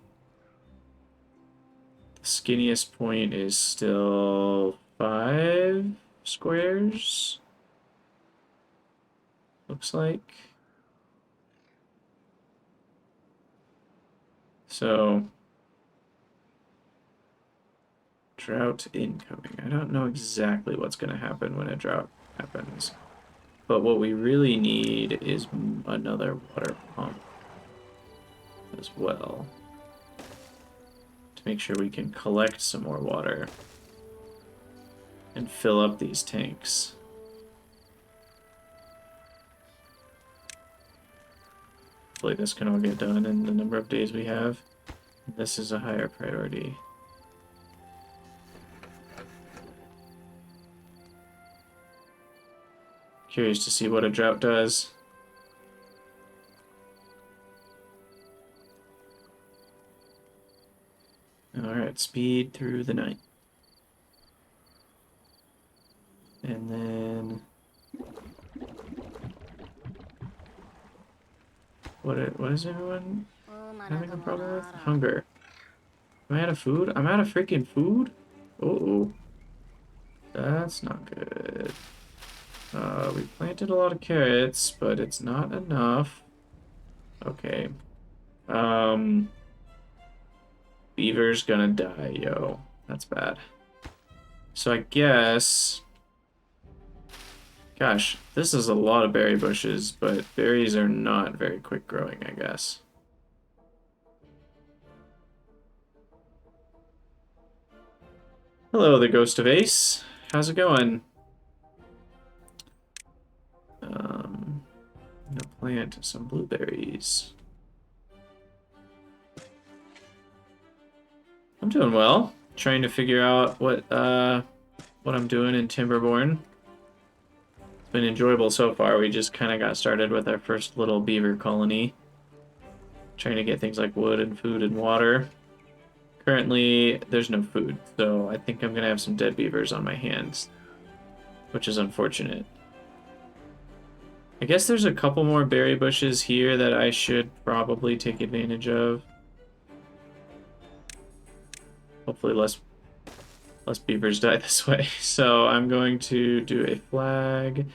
[SPEAKER 1] The skinniest point is still 5 squares. Looks like. So, drought incoming. I don't know exactly what's going to happen when a drought happens. But what we really need is another water pump as well. To make sure we can collect some more water and fill up these tanks. Hopefully this can all get done in the number of days we have. This is a higher priority. Curious to see what a drought does. Alright, speed through the night. And then... What is everyone having a problem with? Hunger. Am I out of food? I'm out of freaking food? Uh-oh. That's not good. We planted a lot of carrots, but it's not enough. Okay. Beaver's gonna die, yo. That's bad. So I guess... Gosh, this is a lot of berry bushes, but berries are not very quick growing, I guess. Hello, the Ghost of Ace. How's it going? plant some blueberries. I'm doing well. Trying to figure out what I'm doing in Timberborn. It's been enjoyable so far. We just kind of got started with our first little beaver colony. Trying to get things like wood and food and water. Currently, there's no food, so I think I'm going to have some dead beavers on my hands, which is unfortunate. I guess there's a couple more berry bushes here that I should probably take advantage of. Hopefully less beavers die this way. So I'm going to do a flag,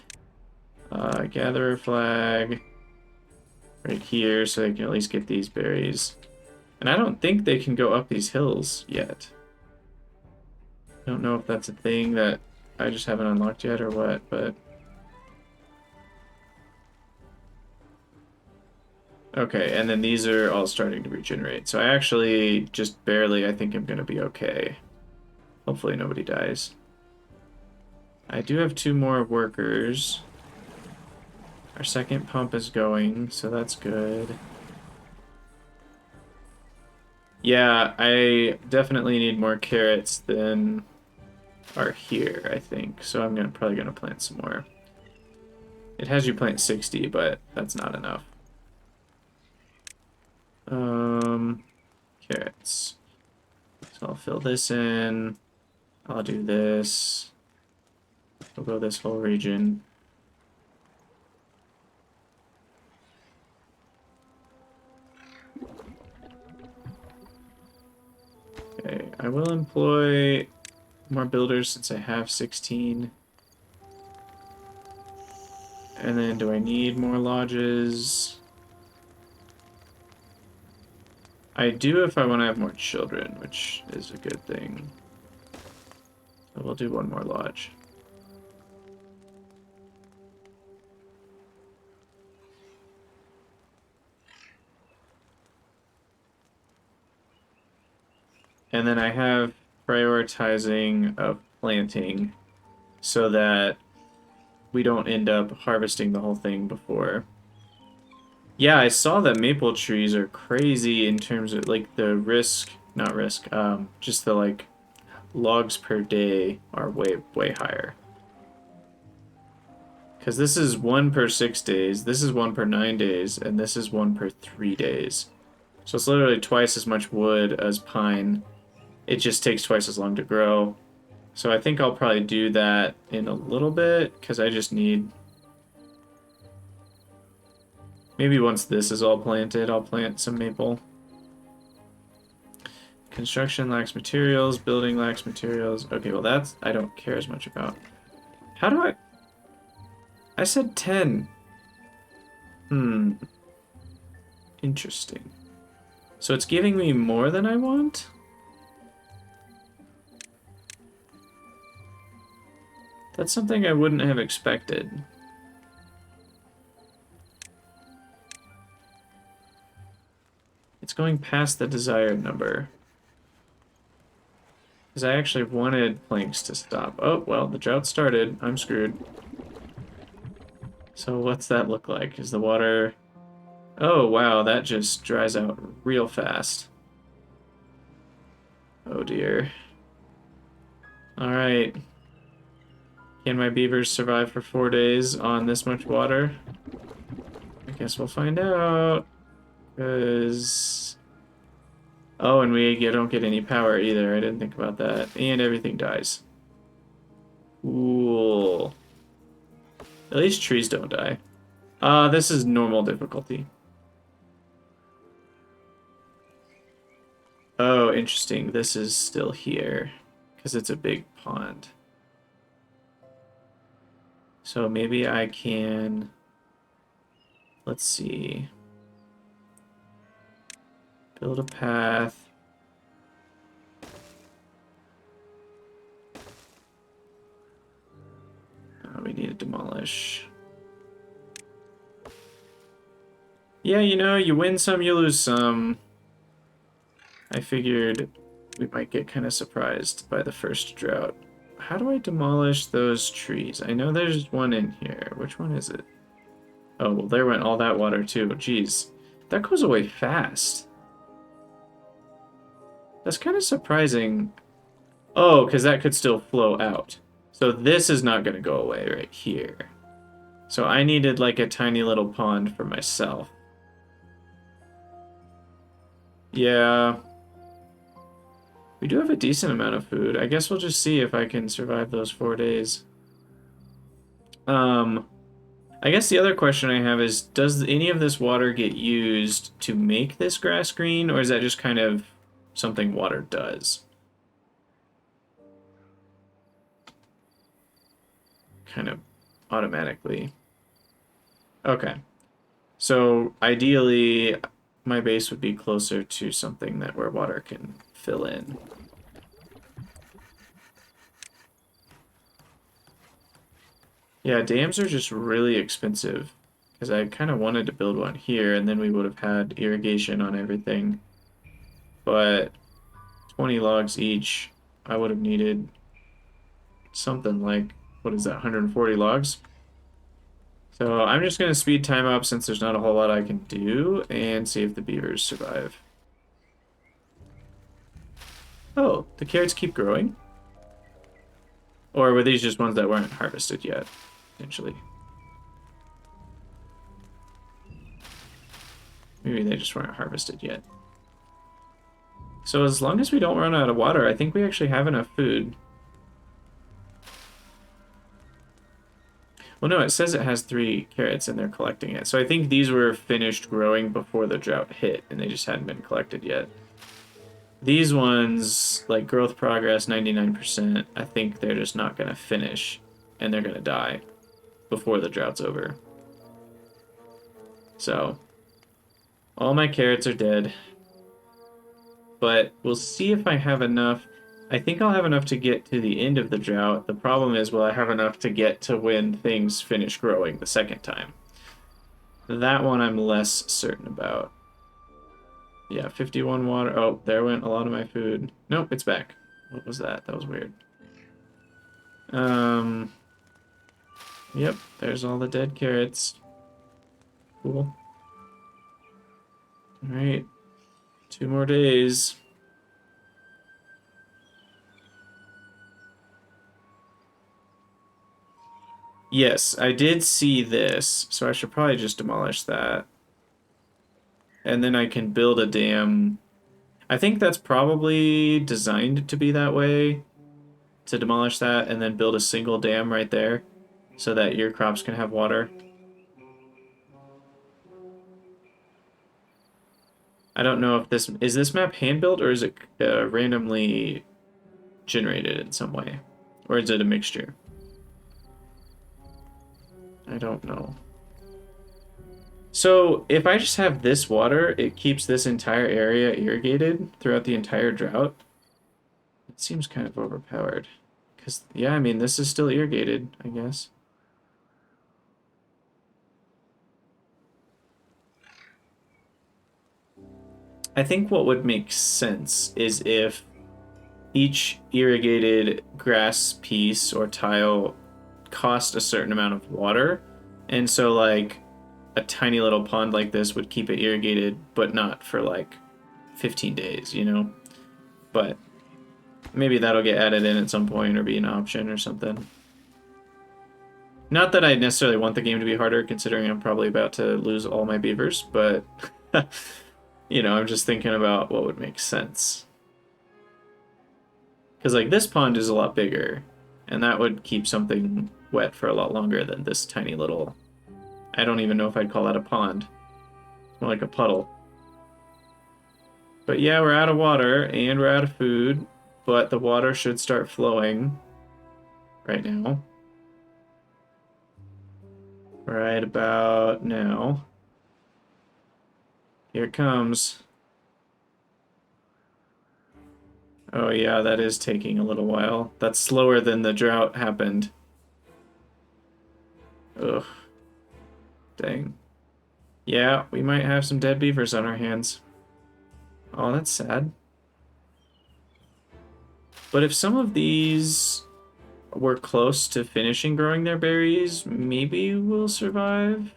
[SPEAKER 1] gather a flag right here so they can at least get these berries. And I don't think they can go up these hills yet. I don't know if that's a thing that I just haven't unlocked yet or what, but... Okay, and then these are all starting to regenerate. So I actually just barely, I think I'm going to be okay. Hopefully nobody dies. I do have 2 more workers. Our second pump is going, so that's good. Yeah, I definitely need more carrots than are here, I think. So I'm probably gonna plant some more. It has you plant 60, but that's not enough. Carrots. So I'll fill this in. I'll do this. We'll go this whole region. Okay, I will employ more builders since I have 16. And then do I need more lodges? I do if I want to have more children, which is a good thing. So we'll do 1 more lodge. And then I have prioritizing of planting so that we don't end up harvesting the whole thing before. Yeah, I saw that maple trees are crazy in terms of like the risk, not risk, just the like logs per day are way higher. Because this is 1 per 6 days, this is 1 per 9 days, and this is 1 per 3 days. So it's literally twice as much wood as pine. It just takes twice as long to grow. So I think I'll probably do that in a little bit, because I just need... Maybe once this is all planted, I'll plant some maple. Construction lacks materials, building lacks materials. Okay, well that's... I don't care as much about. How do I... I said 10. Interesting. So it's giving me more than I want? That's something I wouldn't have expected. It's going past the desired number. Because I actually wanted planks to stop. Oh, well, the drought started. I'm screwed. So what's that look like? Is the water... Oh, wow, that just dries out real fast. Oh, dear. Alright. Can my beavers survive for 4 days on this much water? I guess we'll find out. Because... Oh, and we don't get any power either. I didn't think about that. And everything dies. Cool. At least trees don't die. This is normal difficulty. Oh, interesting. This is still here. Because it's a big pond. So maybe I can... Let's see... Build a path. We need to demolish. Yeah, you know, you win some, you lose some. I figured we might get kind of surprised by the first drought. How do I demolish those trees? I know there's one in here. Which one is it? Oh, well, there went all that water too. Jeez. That goes away fast. That's kind of surprising. Oh, because that could still flow out. So this is not going to go away right here. So I needed like a tiny little pond for myself. Yeah. We do have a decent amount of food. I guess we'll just see if I can survive those 4 days. I guess the other question I have is, does any of this water get used to make this grass green, or is that just kind of something water does? Kind of automatically. Okay. So ideally, my base would be closer to something that where water can fill in. Yeah, dams are just really expensive because I kind of wanted to build one here and then we would have had irrigation on everything. But 20 logs each, I would have needed something like, what is that, 140 logs? So I'm just going to speed time up since there's not a whole lot I can do and see if the beavers survive. Oh, the carrots keep growing? Or were these just ones that weren't harvested yet, potentially? Maybe they just weren't harvested yet. So as long as we don't run out of water, I think we actually have enough food. Well, no, it says it has 3 carrots and they're collecting it. So I think these were finished growing before the drought hit and they just hadn't been collected yet. These ones, like growth progress 99%, I think they're just not going to finish and they're going to die before the drought's over. So all my carrots are dead. But we'll see if I have enough. I think I'll have enough to get to the end of the drought. The problem is, will I have enough to get to when things finish growing the second time? That one I'm less certain about. Yeah, 51 water. Oh, there went a lot of my food. Nope, it's back. What was that? That was weird. Yep, there's all the dead carrots. Cool. Alright. 2 more days. Yes, I did see this, so I should probably just demolish that. And then I can build a dam. I think that's probably designed to be that way, to demolish that and then build a single dam right there so that your crops can have water. I don't know if this map hand-built or is it randomly generated in some way? Or is it a mixture? I don't know. So if I just have this water, it keeps this entire area irrigated throughout the entire drought. It seems kind of overpowered. Because, yeah, I mean, this is still irrigated, I guess. I think what would make sense is if each irrigated grass piece or tile cost a certain amount of water. And so, like, a tiny little pond like this would keep it irrigated, but not for, like, 15 days, you know? But maybe that'll get added in at some point or be an option or something. Not that I necessarily want the game to be harder, considering I'm probably about to lose all my beavers, but, you know, I'm just thinking about what would make sense. Because, like, this pond is a lot bigger, and that would keep something wet for a lot longer than this tiny little... I don't even know if I'd call that a pond. It's more like a puddle. But yeah, we're out of water, and we're out of food, but the water should start flowing right now. Right about now. Here it comes. Oh yeah, that is taking a little while. That's slower than the drought happened. Ugh. Dang. Yeah, we might have some dead beavers on our hands. Oh, that's sad. But if some of these were close to finishing growing their berries, maybe we'll survive.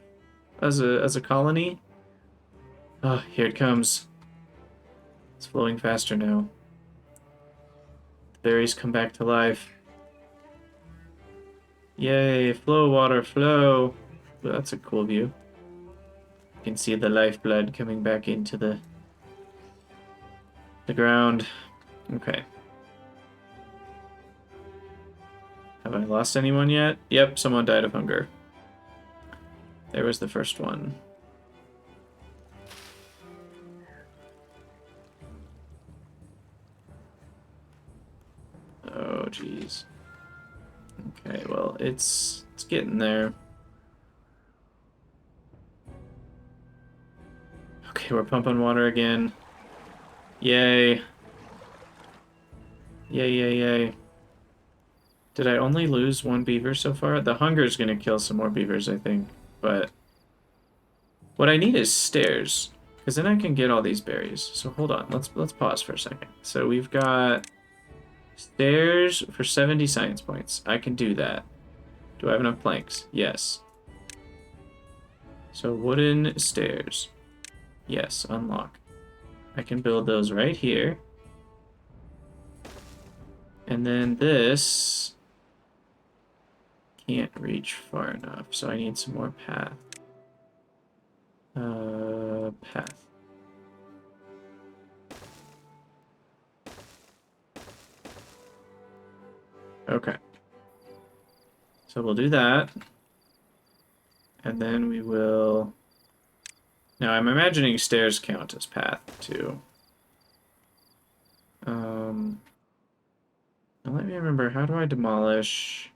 [SPEAKER 1] as a colony. Oh, here it comes. It's flowing faster now. The berries come back to life. Yay, flow, water, flow. Well, that's a cool view. You can see the lifeblood coming back into the ground. Okay. Have I lost anyone yet? Yep, someone died of hunger. There was the first one. Oh, jeez. Okay, well, it's getting there. Okay, we're pumping water again. Yay. Yay, yay, yay. Did I only lose one beaver so far? The hunger's gonna kill some more beavers, I think. But what I need is stairs, because then I can get all these berries. So hold on, let's pause for a second. So we've got stairs for 70 science points. I can do that. Do I have enough planks? Yes. So wooden stairs. Yes, unlock. I can build those right here. And then this can't reach far enough, so I need some more path. Path. Okay. So we'll do that. And then we will... Now I'm imagining stairs count as path, too. Now let me remember, how do I demolish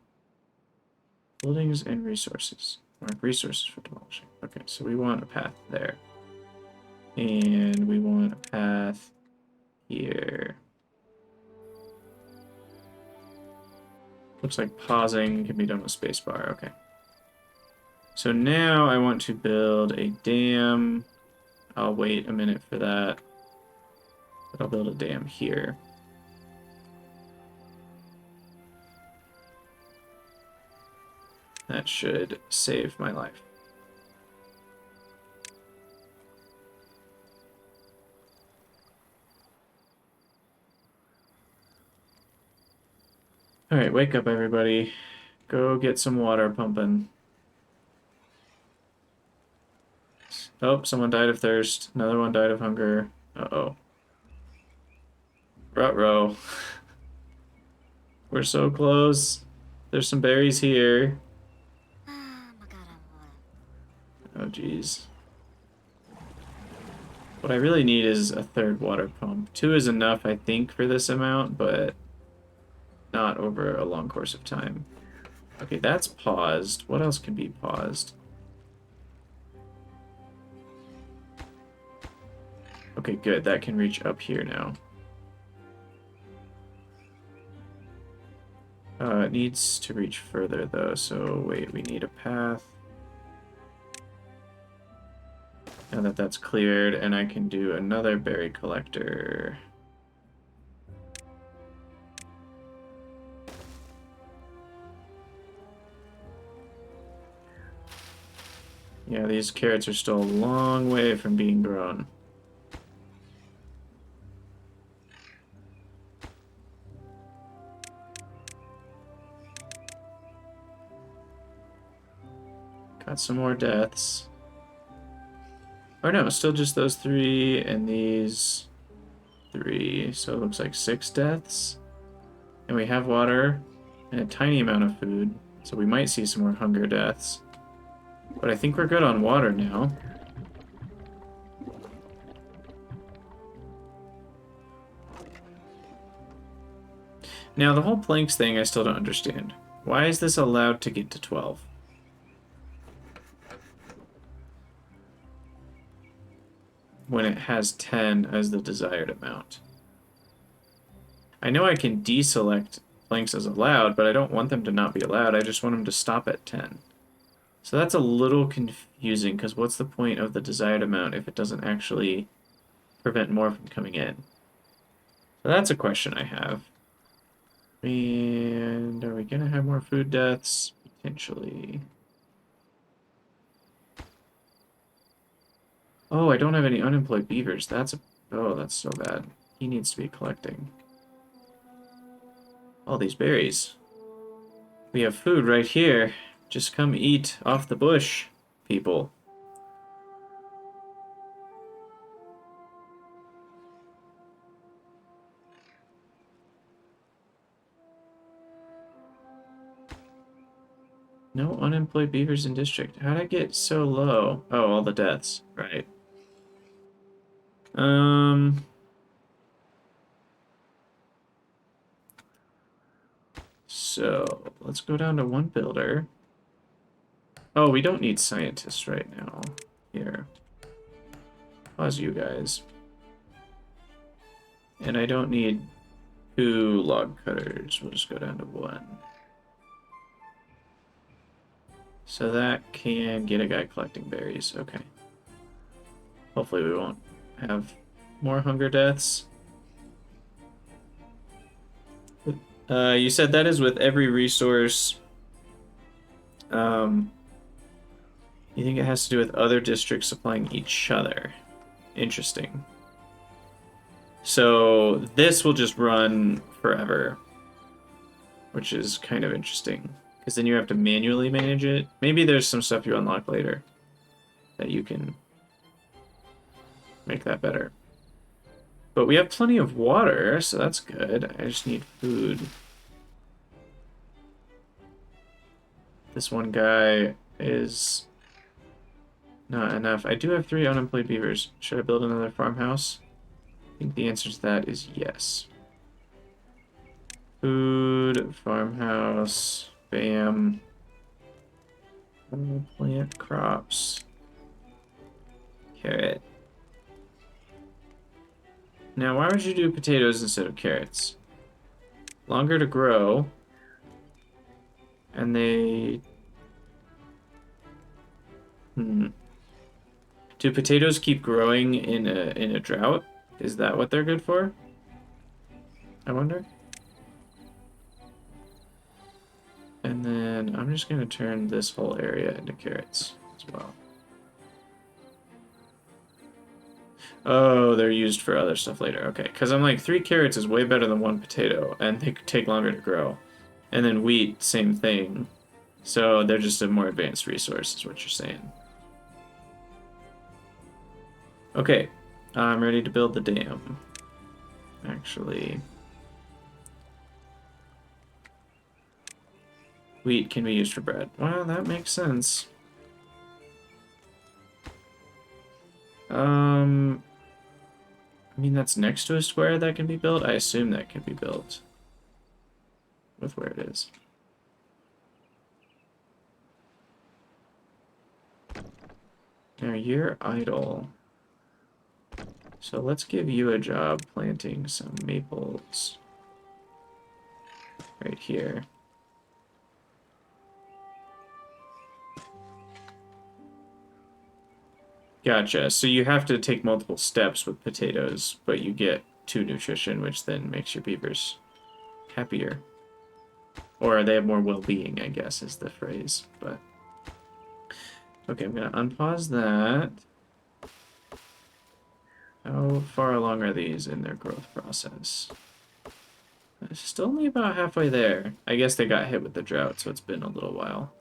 [SPEAKER 1] buildings and resources? Mark resources for demolishing. Okay, so we want a path there. And we want a path here. Looks like pausing can be done with spacebar. Okay. So now I want to build a dam. I'll wait a minute for that. But I'll build a dam here. That should save my life. Alright, wake up everybody. Go get some water pumping. Oh, someone died of thirst. Another one died of hunger. Uh-oh. Ruh-roh. We're so close. There's some berries here. Oh, jeez. What I really need is a third water pump. 2 is enough, I think, for this amount, but not over a long course of time. Okay, that's paused. What else can be paused? Okay, good. That can reach up here now. It needs to reach further, though, so wait, we need a path. Now that that's cleared, and I can do another berry collector. Yeah, these carrots are still a long way from being grown. Got some more deaths. Or no, still just those 3 and these 3. So it looks like 6 deaths. And we have water and a tiny amount of food. So we might see some more hunger deaths. But I think we're good on water now. Now, the whole planks thing I still don't understand. Why is this allowed to get to 12? When it has 10 as the desired amount. I know I can deselect planks as allowed, but I don't want them to not be allowed. I just want them to stop at 10. So that's a little confusing, because what's the point of the desired amount if it doesn't actually prevent more from coming in? So that's a question I have. And are we going to have more food deaths? Potentially. Oh, I don't have any unemployed beavers. Oh, that's so bad. He needs to be collecting all these berries. We have food right here. Just come eat off the bush, people. No unemployed beavers in district. How'd I get so low? Oh, all the deaths. Right. Um... So, let's go down to one builder. Oh, we don't need scientists right now. Here. Pause you guys. And I don't need 2 log cutters. We'll just go down to 1. So that can get a guy collecting berries. Okay. Hopefully we won't have more hunger deaths. You said that is with every resource. You think it has to do with other districts supplying each other? Interesting. So this will just run forever, which is kind of interesting. Because then you have to manually manage it. Maybe there's some stuff you unlock later that you can make that better. But we have plenty of water, so that's good. I just need food. This one guy is not enough. I do have 3 unemployed beavers. Should I build another farmhouse? I think the answer to that is yes. Food, farmhouse, bam. Plant crops. Carrot. Now, why would you do potatoes instead of carrots? Longer to grow. And they... Do potatoes keep growing in a drought? Is that what they're good for? I wonder. And then I'm just gonna turn this whole area into carrots as well. Oh, they're used for other stuff later. Okay, because I'm like 3 carrots is way better than 1 potato, and they take longer to grow. And then wheat, same thing. So they're just a more advanced resource, is what you're saying. Okay, I'm ready to build the dam. Actually, wheat can be used for bread. Well, that makes sense. I mean, that's next to a square that can be built. I assume that can be built with where it is. Now, you're idle. So let's give you a job planting some maples right here. Gotcha. So you have to take multiple steps with potatoes, but you get 2 nutrition, which then makes your beavers happier. Or they have more well-being, I guess, is the phrase. But okay, I'm gonna unpause that. How far along are these in their growth process? It's still only about halfway there. I guess they got hit with the drought, so it's been a little while.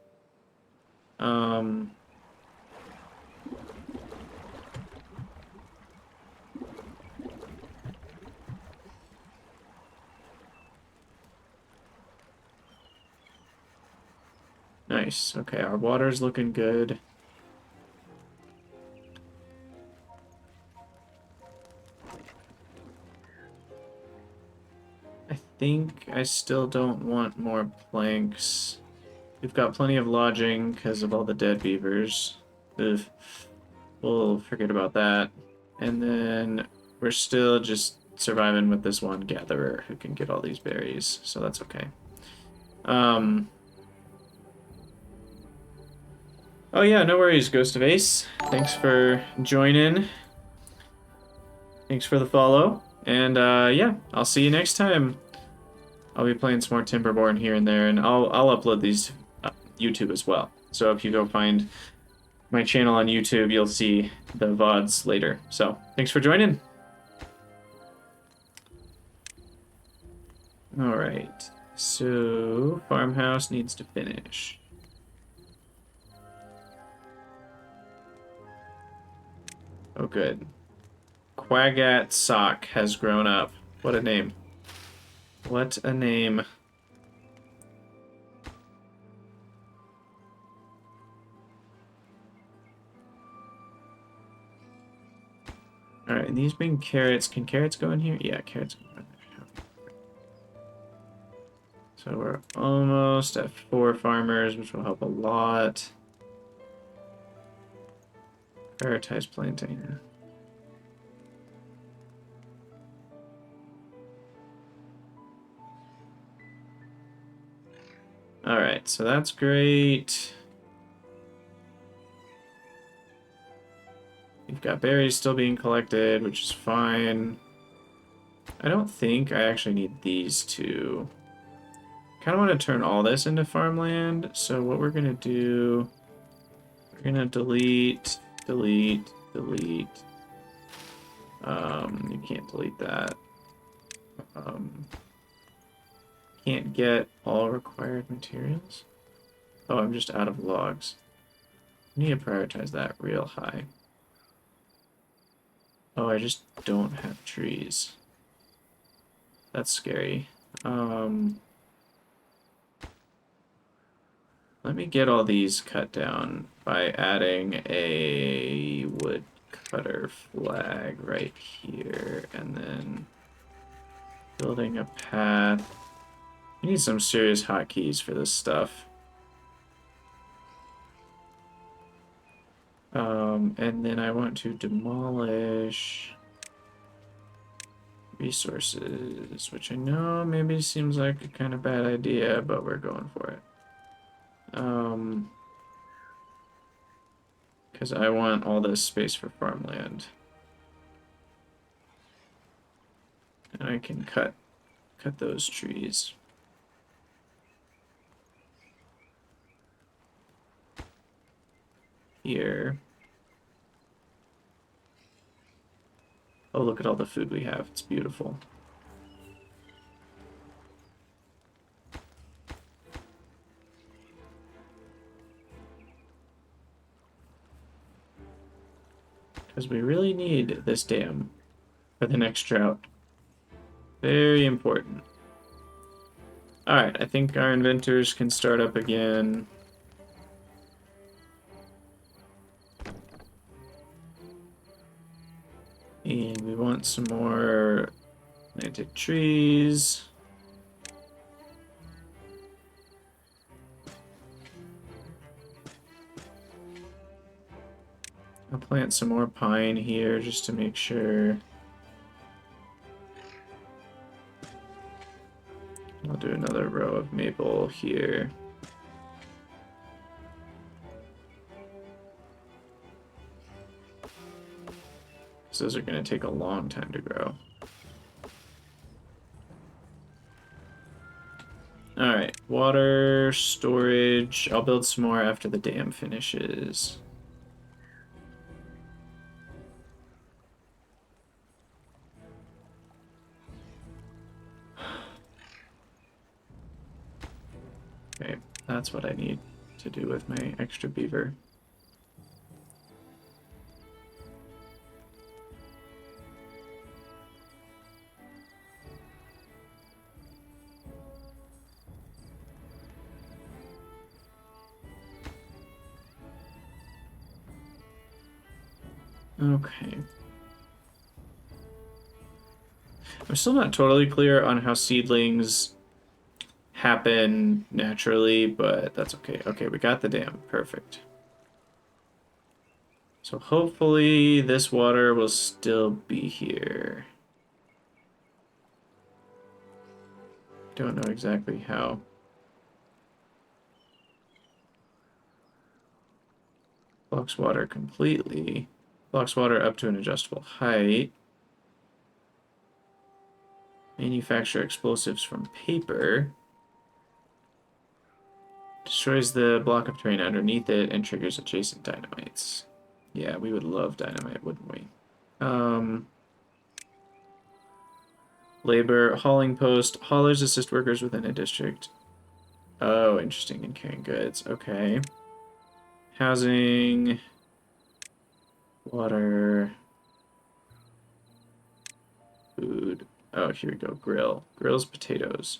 [SPEAKER 1] Nice. Okay, our water's looking good. I think I still don't want more planks. We've got plenty of lodging because of all the dead beavers. Ugh. We'll forget about that. And then we're still just surviving with this one gatherer who can get all these berries, so that's okay. Oh yeah, no worries, Ghost of Ace. Thanks for joining. Thanks for the follow. And yeah, I'll see you next time. I'll be playing some more Timberborn here and there, and I'll upload these YouTube as well. So if you go find my channel on YouTube, you'll see the VODs later. So thanks for joining. All right. So farmhouse needs to finish. Oh, good. Quaggat Sock has grown up. What a name. What a name. Alright, and these being carrots. Can carrots go in here? Yeah, carrots can go in there. So we're almost at 4 farmers, which will help a lot. Prioritize planting. Alright, so that's great. We've got berries still being collected, which is fine. I don't think I actually need these two. Kind of want to turn all this into farmland, so what we're going to do, we're going to delete. You can't delete that. Can't get all required materials. Oh, I'm just out of logs. I need to prioritize that real high. Oh, I just don't have trees. That's scary. Let me get all these cut down by adding a woodcutter flag right here, and then building a path. We need some serious hotkeys for this stuff. And then I want to demolish resources, which I know maybe seems like a kind of bad idea, but we're going for it. Because I want all this space for farmland. And I can cut those trees. Here. Oh, look at all the food we have. It's beautiful. Because we really need this dam for the next drought. Very important. Alright, I think our inventors can start up again. And we want some more planted trees. I'll plant some more pine here just to make sure. I'll do another row of maple here. Because those are going to take a long time to grow. Alright, water, storage. I'll build some more after the dam finishes. Okay, that's what I need to do with my extra beaver. Okay. I'm still not totally clear on how seedlings happen naturally, but that's okay. Okay, we got the dam. Perfect. So hopefully this water will still be here. Don't know exactly how. Blocks water completely. Blocks water up to an adjustable height. Manufacture explosives from paper. Destroys the block of terrain underneath it and triggers adjacent dynamites. Yeah, we would love dynamite, wouldn't we? Labor, hauling post. Haulers assist workers within a district. Oh, interesting. In carrying goods. Okay. Housing. Water. Food. Oh, here we go. Grill. Grills potatoes.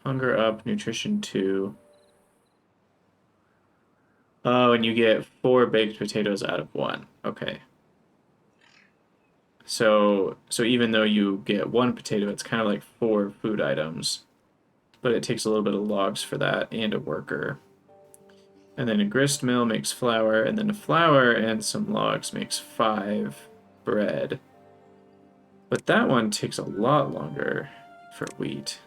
[SPEAKER 1] Hunger up. Nutrition 2. Oh, and you get 4 baked potatoes out of 1. Okay. So even though you get 1 potato, it's kind of like 4 food items. But it takes a little bit of logs for that and a worker. And then a grist mill makes flour, and then a flour and some logs makes 5 bread. But that one takes a lot longer for wheat.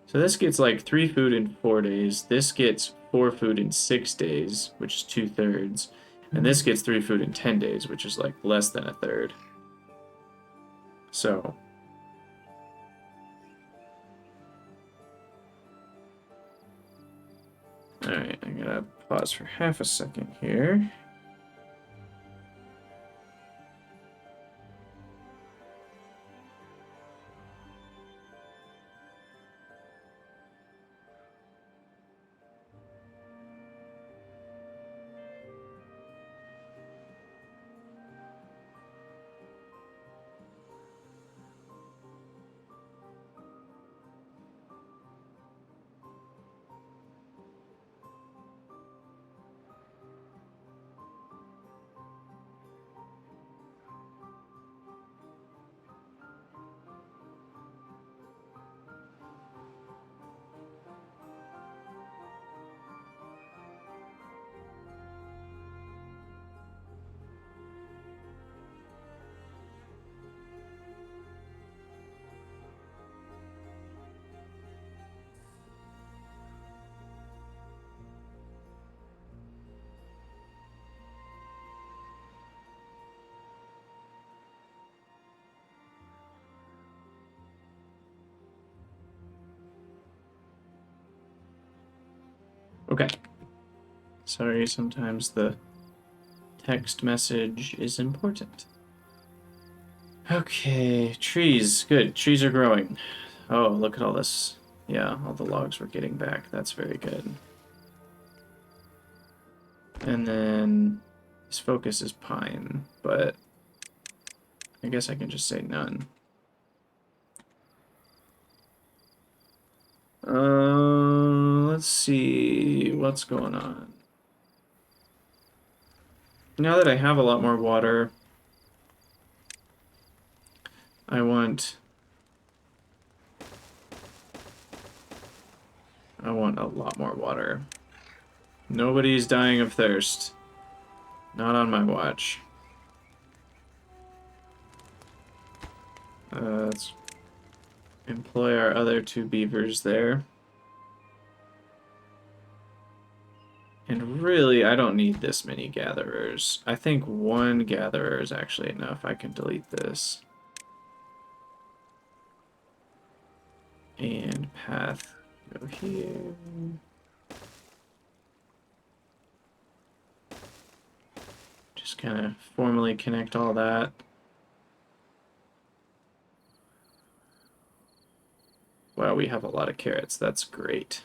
[SPEAKER 1] So this gets like 3 food in 4 days. This gets 4 food in 6 days, which is 2/3. And this gets 3 food in 10 days, which is like less than 1/3. So alright, I'm gonna pause for half a second here. Okay. Sorry, sometimes the text message is important. Okay, trees. Good. Trees are growing. Oh, look at all this. Yeah, all the logs we're getting back. That's very good. And then this focus is pine, but I guess I can just say none. Let's see what's going on. Now that I have a lot more water, I want a lot more water. Nobody's dying of thirst. Not on my watch. Let's employ our other 2 beavers there. And really, I don't need this many gatherers. I think 1 gatherer is actually enough. I can delete this. And path, go here. Just kind of formally connect all that. Wow, we have a lot of carrots. That's great.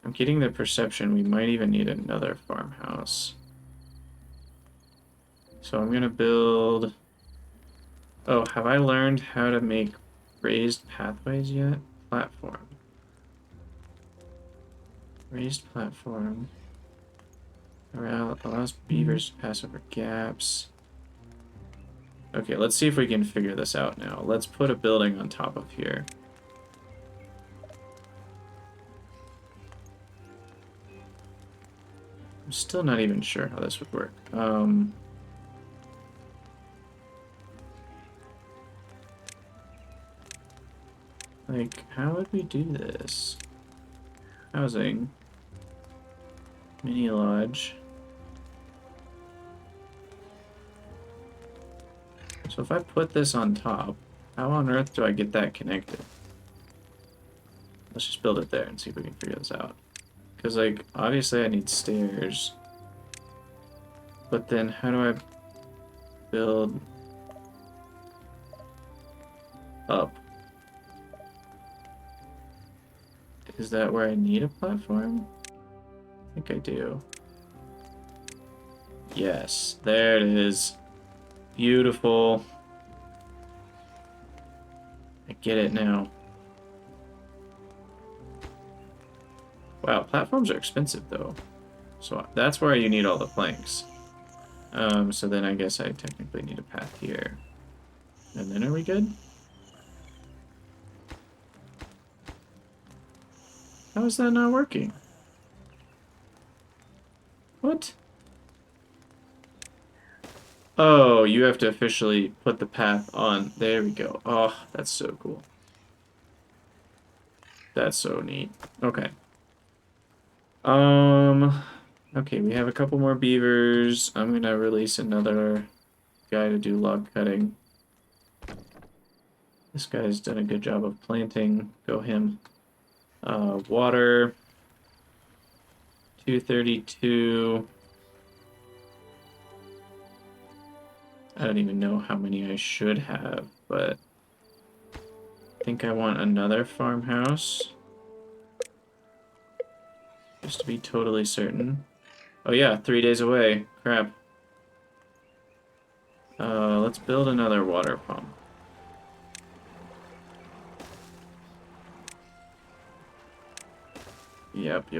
[SPEAKER 1] I'm getting the perception we might even need another farmhouse. So I'm gonna build... Oh, have I learned how to make raised pathways yet? Platform. Raised platform. Allows beavers to pass over gaps. Okay, let's see if we can figure this out now. Let's put a building on top of here. I'm still not even sure how this would work. Like, how would we do this? Housing. Mini lodge. So if I put this on top, how on earth do I get that connected? Let's just build it there and see if we can figure this out. Because, like, obviously I need stairs. But then how do I build up? Is that where I need a platform? I think I do. Yes, there it is. Beautiful. I get it now. Wow, platforms are expensive though. So that's where you need all the planks. So then I guess I technically need a path here. And then are we good? How is that not working? What? Oh, you have to officially put the path on. There we go. Oh, that's so cool. That's so neat. Okay. Okay, we have a couple more beavers. I'm gonna release another guy to do log cutting. This guy's done a good job of planting. Go him. Water. 232. I don't even know how many I should have, but I think I want another farmhouse. Just to be totally certain. Oh yeah, 3 days away. Crap. Let's build another water pump. Yep.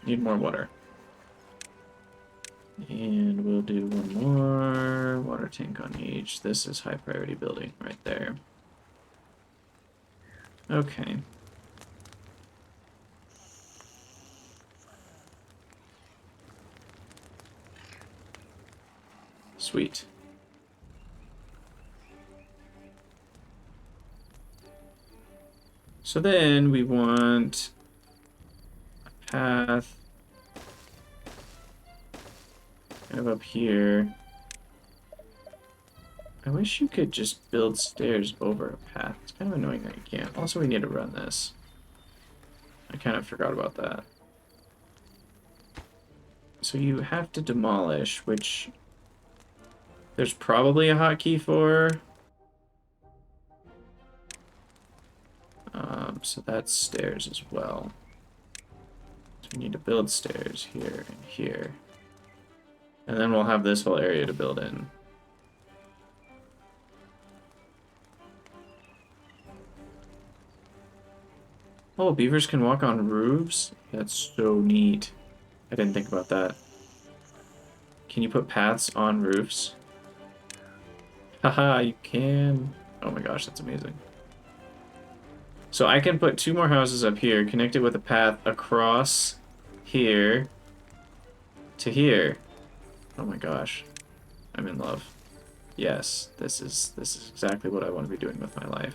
[SPEAKER 1] Need more water. And we'll do one more water tank on each. This is high priority building right there. Okay. Sweet. So then we want a path kind of up here. I wish you could just build stairs over a path. It's kind of annoying that you can't. Also, we need to run this. I kind of forgot about that. So you have to demolish, which there's probably a hotkey for. So that's stairs as well. So we need to build stairs here and here. And then we'll have this whole area to build in. Oh, beavers can walk on roofs? That's so neat. I didn't think about that. Can you put paths on roofs? Haha, you can. Oh my gosh, that's amazing. So I can put 2 more houses up here, connect it with a path across here to here. Oh my gosh. I'm in love. Yes, this is exactly what I want to be doing with my life.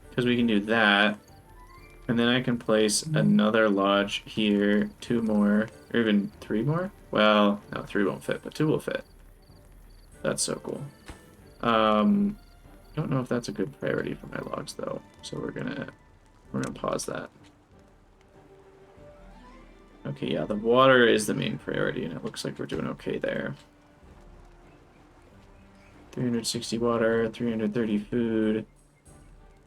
[SPEAKER 1] Because we can do that. And then I can place another lodge here, 2 more, or even 3 more? Well, no, 3 won't fit, but 2 will fit. That's so cool. Don't know if that's a good priority for my logs though, so we're gonna pause that. Okay, yeah, the water is the main priority, and it looks like we're doing okay there. 360 water, 330 food.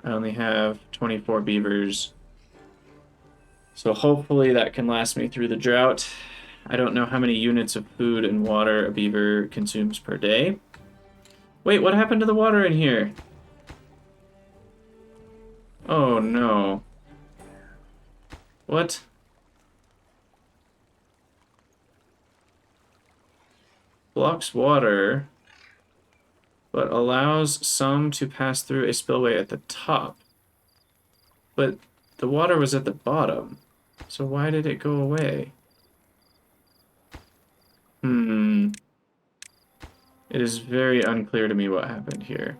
[SPEAKER 1] I only have 24 beavers. So hopefully that can last me through the drought. I don't know how many units of food and water a beaver consumes per day. Wait, what happened to the water in here? Oh no. What? Blocks water, but allows some to pass through a spillway at the top. But the water was at the bottom, so why did it go away? It is very unclear to me what happened here.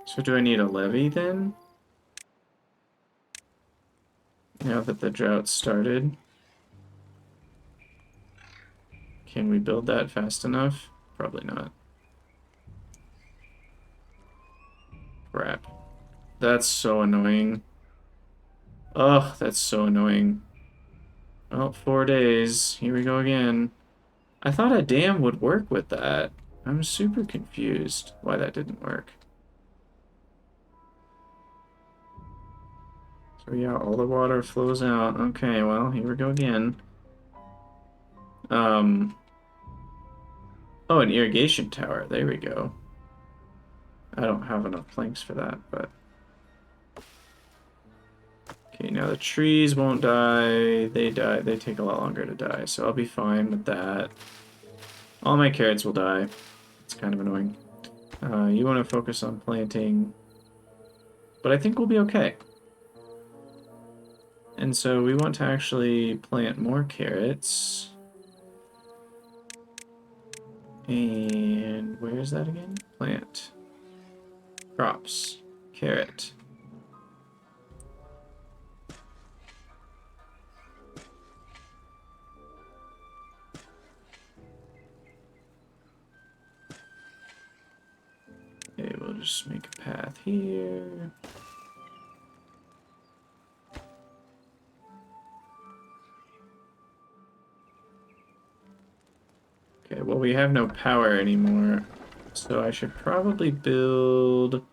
[SPEAKER 1] So do I need a levee then? Now that the drought started? Can we build that fast enough? Probably not. Crap. That's so annoying. Ugh, that's so annoying. Oh, 4 days. Here we go again. I thought a dam would work with that. I'm super confused why that didn't work. So yeah, all the water flows out. Okay, well, here we go again. Oh, an irrigation tower. There we go. I don't have enough planks for that, but... Okay, now the trees won't die. They die. They take a lot longer to die, so I'll be fine with that. All my carrots will die. It's kind of annoying. You want to focus on planting, but I think we'll be okay. And so we want to actually plant more carrots. And where is that again? Plant. Crops. Carrot. Okay, we'll just make a path here. Okay, well, we have no power anymore, so I should probably build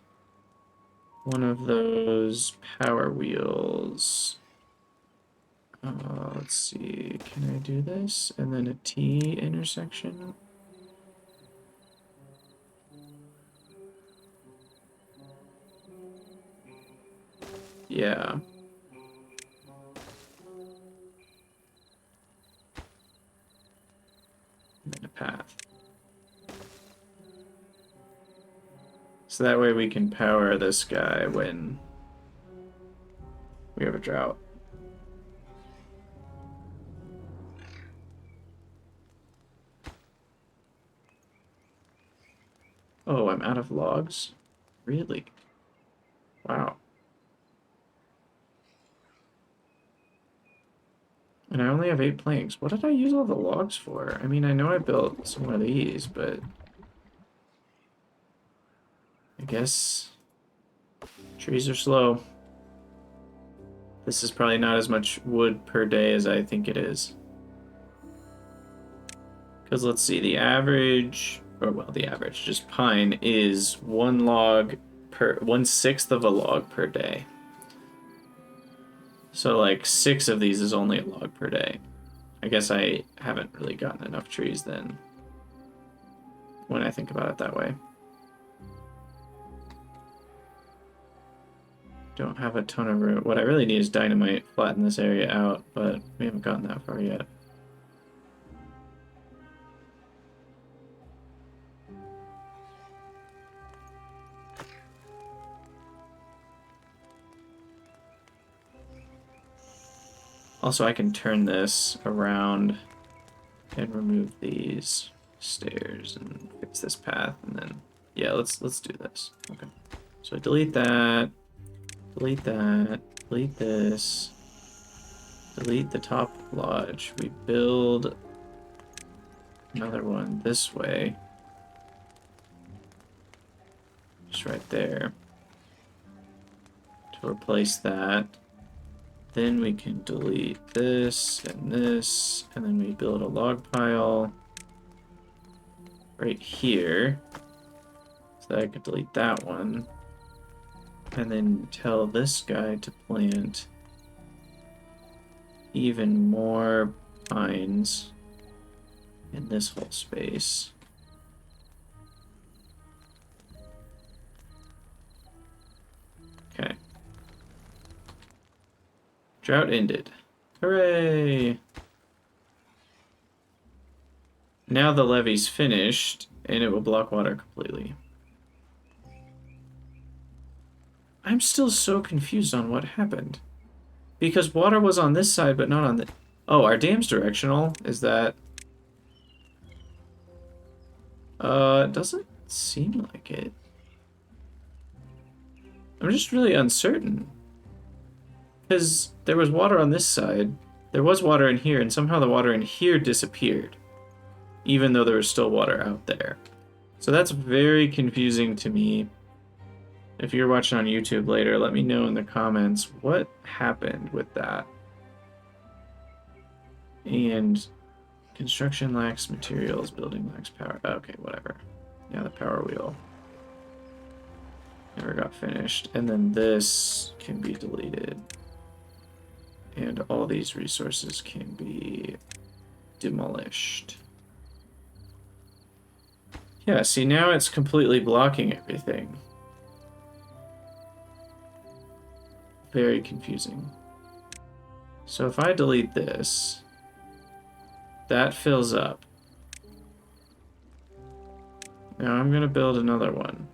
[SPEAKER 1] one of those power wheels. Let's see, can I do this? And then a T intersection? Yeah. And then a path. So that way we can power this guy when we have a drought. Oh, I'm out of logs? Really? Wow. And I only have 8 planks. What did I use all the logs for? I mean, I know I built some of these, but... I guess... trees are slow. This is probably not as much wood per day as I think it is. Because let's see, the average... or, well, the average, just pine is 1 log per... 1/6 of a log per day. So, like, 6 of these is only a log per day. I guess I haven't really gotten enough trees then, when I think about it that way. Don't have a ton of room. What I really need is dynamite, flatten this area out, but we haven't gotten that far yet. Also, I can turn this around and remove these stairs and fix this path, and then yeah, let's do this. Okay. So I delete that, delete this, delete the top lodge. We build another one this way. Just right there. To replace that. Then we can delete this, and then we build a log pile right here. So that I could delete that one. And then tell this guy to plant even more pines in this whole space. Okay. Drought ended. Hooray! Now the levee's finished, and it will block water completely. I'm still so confused on what happened. Because water was on this side, but not on the... Oh, our dam's directional? Is that... it doesn't seem like it. I'm just really uncertain. Because there was water on this side, there was water in here, and somehow the water in here disappeared. even though there was still water out there. So that's very confusing to me. If you're watching on YouTube later, let me know in the comments what happened with that. And construction lacks materials, building lacks power. Okay, whatever. Yeah, the power wheel never got finished. And then this can be deleted. And all these resources can be demolished. Yeah, see, now it's completely blocking everything. Very confusing. So if I delete this, that fills up. Now I'm going to build another one.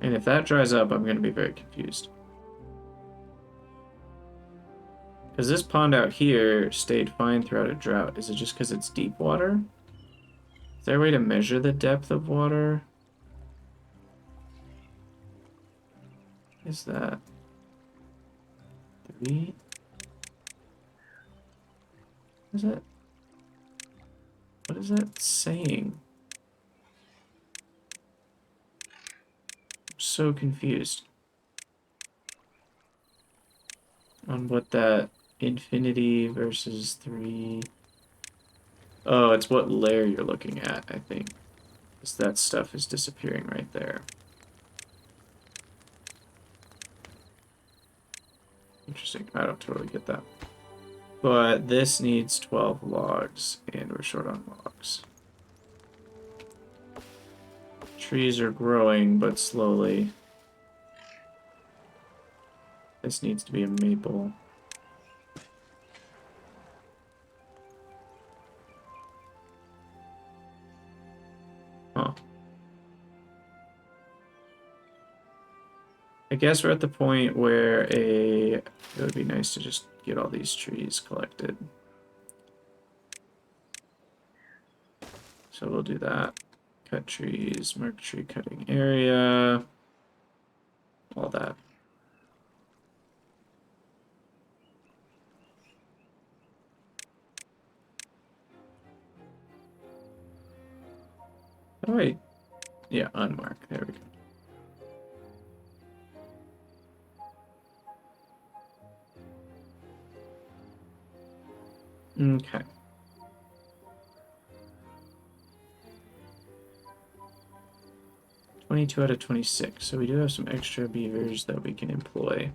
[SPEAKER 1] And if that dries up, I'm going to be very confused. Because this pond out here stayed fine throughout a drought. Is it just because it's deep water? Is there a way to measure the depth of water? Is that 3? Is it? What is that saying? I'm so confused on what that infinity versus 3. Oh, it's what layer you're looking at, I think. Because that stuff is disappearing right there. Interesting. I don't totally get that. But this needs 12 logs, and we're short on logs. Trees are growing, but slowly. This needs to be a maple. Huh. I guess we're at the point where it would be nice to just get all these trees collected. So we'll do that. Cut trees, mark tree cutting area, all that. Oh wait, yeah, unmark, there we go. Okay. $22 out of 26, so we do have some extra beavers that we can employ.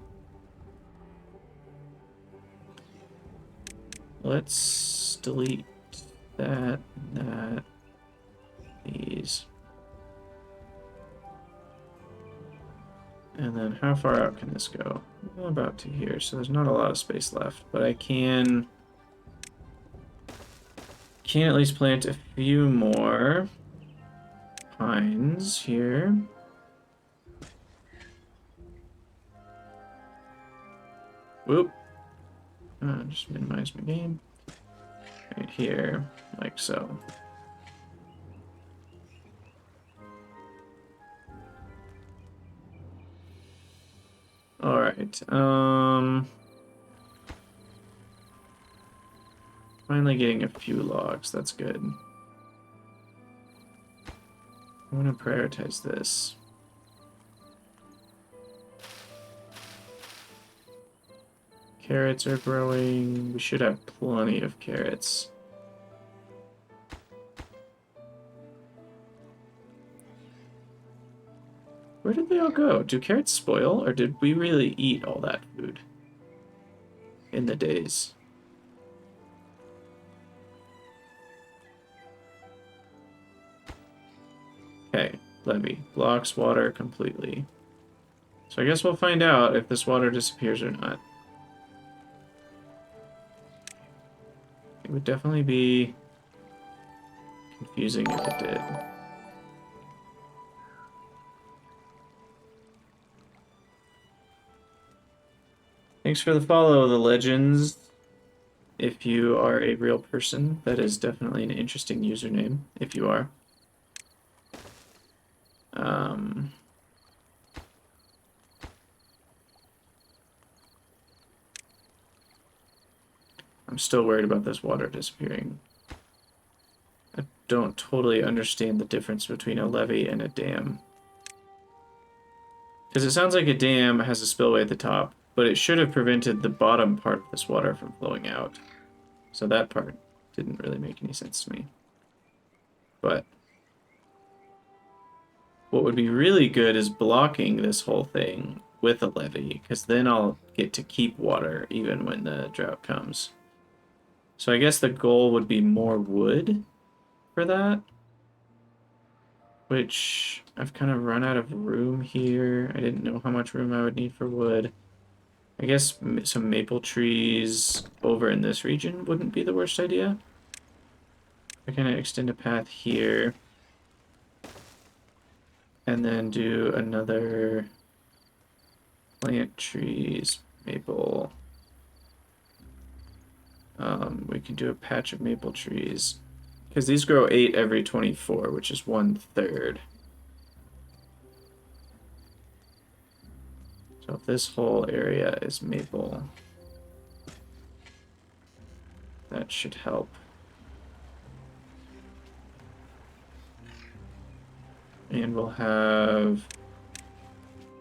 [SPEAKER 1] Let's delete that, these. And then how far out can this go? Well, about to here, so there's not a lot of space left, but I can at least plant a few more pines here. Whoop. Just minimize my game. Right here, like so. Alright, finally getting a few logs, that's good. I want to prioritize this. Carrots are growing. We should have plenty of carrots. Where did they all go? Do carrots spoil, or did we really eat all that food in the days? Okay, levee. Blocks water completely. So I guess we'll find out if this water disappears or not. It would definitely be confusing if it did. Thanks for the follow, the legends. If you are a real person, that is definitely an interesting username, if you are. I'm still worried about this water disappearing. I don't totally understand the difference between a levee and a dam. Because it sounds like a dam has a spillway at the top, but it should have prevented the bottom part of this water from flowing out. So that part didn't really make any sense to me. But what would be really good is blocking this whole thing with a levee, because then I'll get to keep water even when the drought comes. So I guess the goal would be more wood for that, which I've kind of run out of room here. I didn't know how much room I would need for wood. I guess some maple trees over in this region wouldn't be the worst idea. I kind of extend a path here and then do another plant trees, maple. We can do a patch of maple trees because these grow 8 every 24, which is 1/3. So if this whole area is maple, that should help. And we'll have,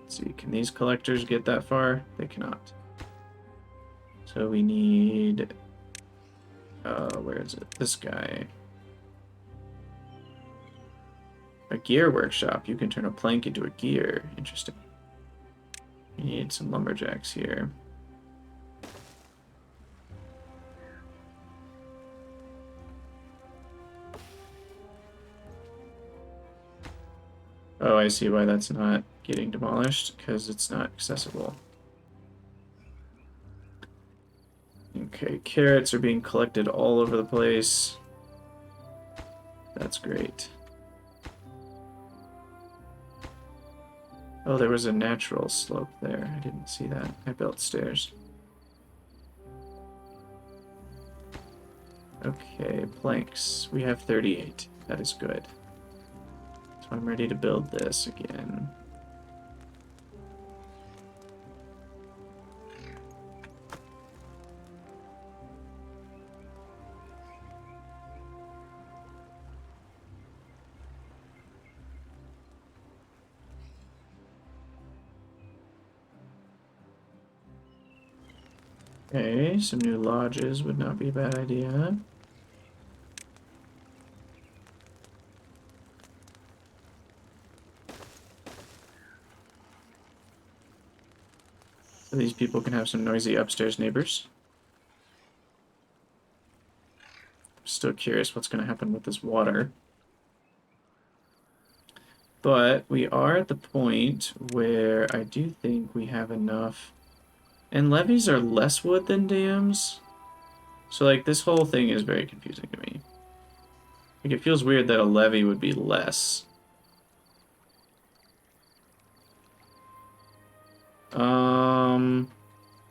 [SPEAKER 1] let's see, can these collectors get that far? They cannot. So we need, where is it? This guy. A gear workshop. You can turn a plank into a gear. Interesting. We need some lumberjacks here. Oh, I see why that's not getting demolished, because it's not accessible. Okay, carrots are being collected all over the place. That's great. Oh, there was a natural slope there. I didn't see that. I built stairs. Okay, planks. We have 38. That is good. So I'm ready to build this again. Okay, some new lodges would not be a bad idea. So these people can have some noisy upstairs neighbors. I'm still curious what's going to happen with this water. But we are at the point where I do think we have enough. And levees are less wood than dams. So, like, this whole thing is very confusing to me. Like, it feels weird that a levee would be less.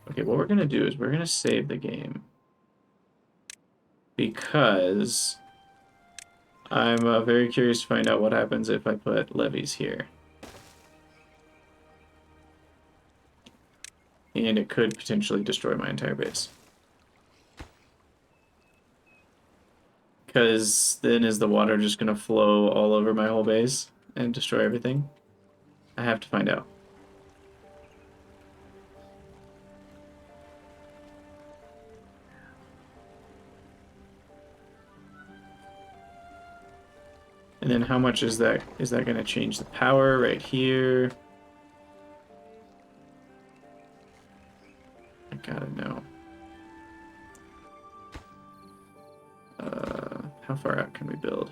[SPEAKER 1] Okay, what we're gonna do is we're gonna save the game. Because I'm very curious to find out what happens if I put levees here. And it could potentially destroy my entire base. Because then is the water just going to flow all over my whole base and destroy everything? I have to find out. And then how much is that? Is that going to change the power right here? I gotta know. How far out can we build?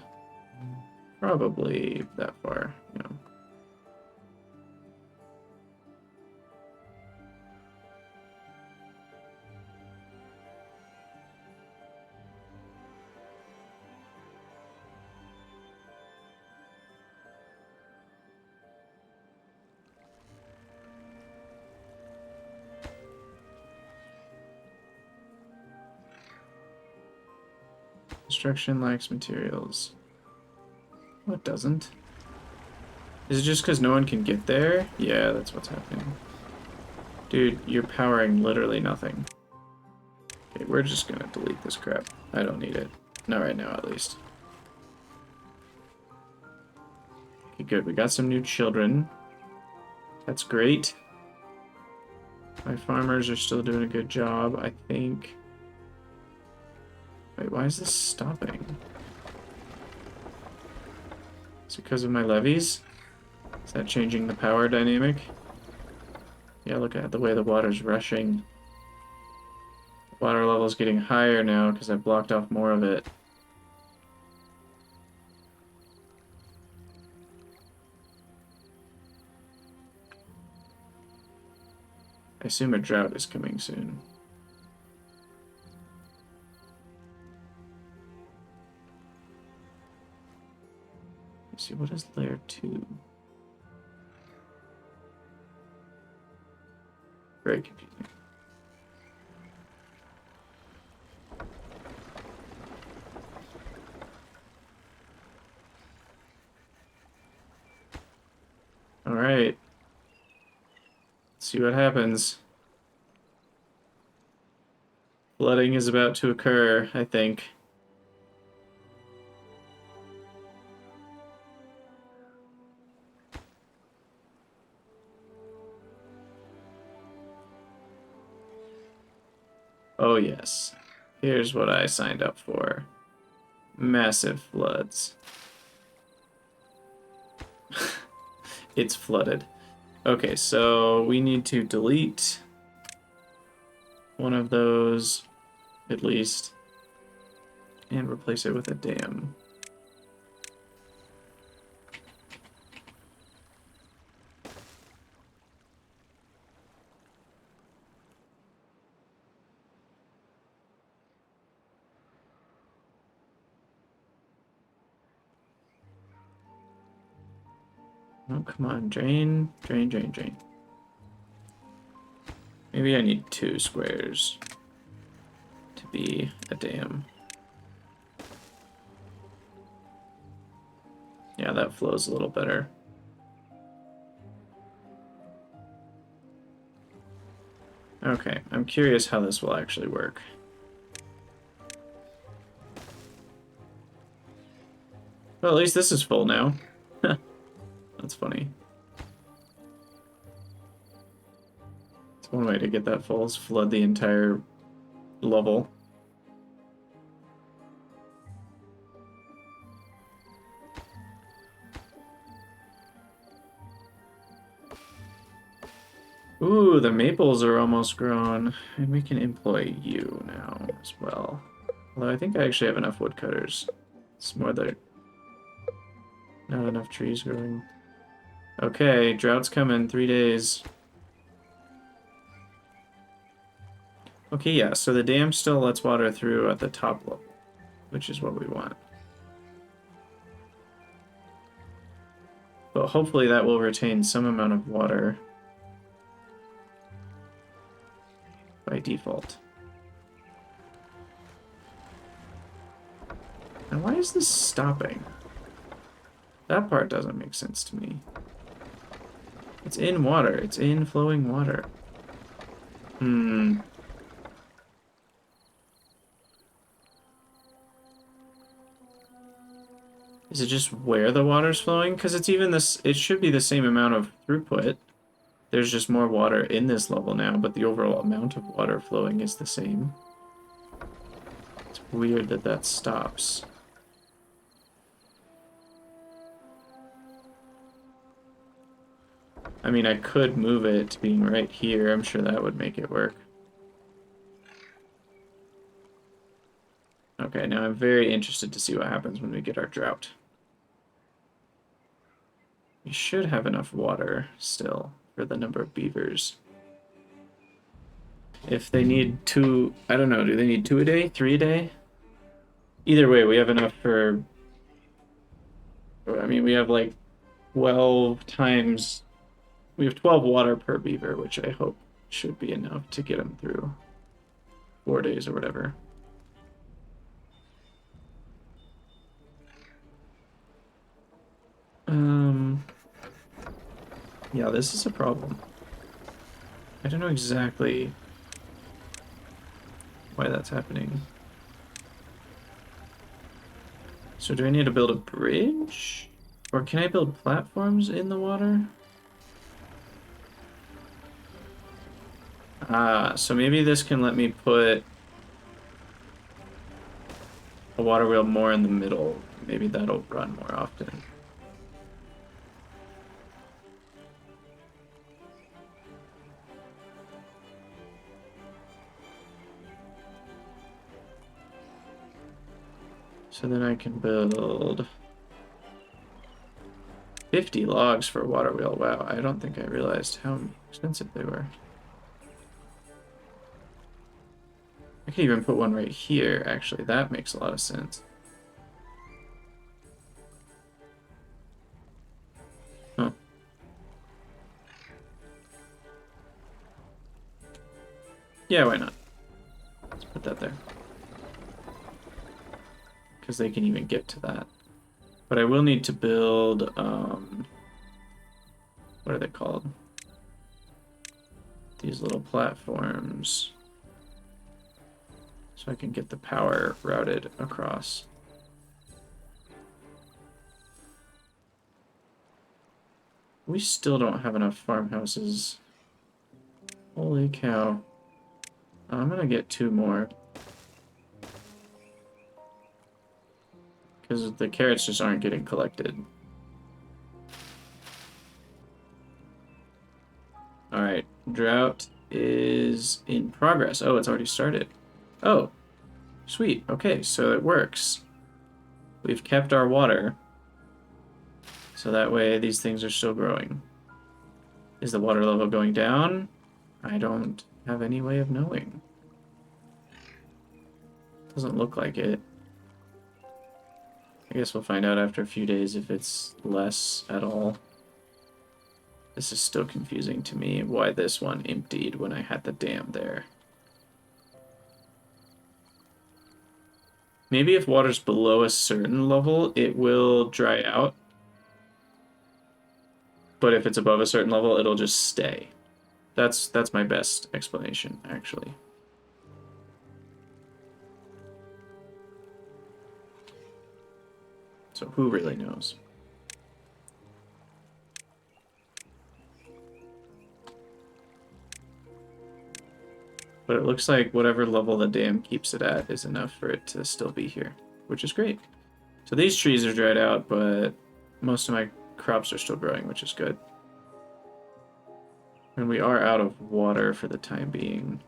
[SPEAKER 1] Probably that far, you know. Construction lacks materials. Well, it doesn't. Is it just because no one can get there? Yeah, that's what's happening. Dude, you're powering literally nothing. Okay, we're just gonna delete this crap. I don't need it. Not right now, at least. Okay, good. We got some new children. That's great. My farmers are still doing a good job, I think. Wait, why is this stopping? Is it because of my levees? Is that changing the power dynamic? Yeah, look at the way the water's rushing. The water level's getting higher now because I've blocked off more of it. I assume a drought is coming soon. Let's see, what is layer 2? Very confusing. Alright. Let's see what happens. Flooding is about to occur, I think. Oh yes. Here's what I signed up for. Massive floods. It's flooded. Okay, so we need to delete one of those, at least, and replace it with a dam. Oh, come on, drain, drain, drain, drain. Maybe I need 2 squares to be a dam. Yeah, that flows a little better. Okay, I'm curious how this will actually work. Well, at least this is full now. That's funny. It's one way to get that full, is flood the entire level. Ooh, the maples are almost grown, and we can employ you now as well. Although I think I actually have enough woodcutters. It's more that not enough trees growing. Okay, drought's coming, 3 days. Okay, yeah, so the dam still lets water through at the top level, which is what we want. But hopefully that will retain some amount of water by default. And why is this stopping? That part doesn't make sense to me. It's in water. It's in flowing water. Is it just where the water's flowing? Because it's even this, it should be the same amount of throughput. There's just more water in this level now, but the overall amount of water flowing is the same. It's weird that that stops. I mean, I could move it to being right here. I'm sure that would make it work. Okay, now I'm very interested to see what happens when we get our drought. We should have enough water still for the number of beavers. If they need 2, I don't know, do they need 2 a day, 3 a day? Either way, we have enough for, I mean, we have like 12 times, we have 12 water per beaver, which I hope should be enough to get them through 4 days or whatever. Yeah, this is a problem. I don't know exactly why that's happening. So do I need to build a bridge? Or can I build platforms in the water? Ah, so maybe this can let me put a water wheel more in the middle. Maybe that'll run more often. So then I can build 50 logs for a water wheel. Wow, I don't think I realized how expensive they were. I could even put one right here, actually. That makes a lot of sense. Huh. Yeah, why not? Let's put that there. Because they can even get to that. But I will need to build, what are they called? These little platforms. So I can get the power routed across. We still don't have enough farmhouses. Holy cow. I'm gonna get 2 more. Because the carrots just aren't getting collected. Alright, drought is in progress. Oh, it's already started. Oh, sweet. Okay, so it works. We've kept our water. So that way these things are still growing. Is the water level going down? I don't have any way of knowing. Doesn't look like it. I guess we'll find out after a few days if it's less at all. This is still confusing to me why this one emptied when I had the dam there. Maybe if water's below a certain level, it will dry out. But if it's above a certain level, it'll just stay. That's my best explanation, actually. So who really knows? But it looks like whatever level the dam keeps it at is enough for it to still be here, which is great. So these trees are dried out, but most of my crops are still growing, which is good. And we are out of water for the time being.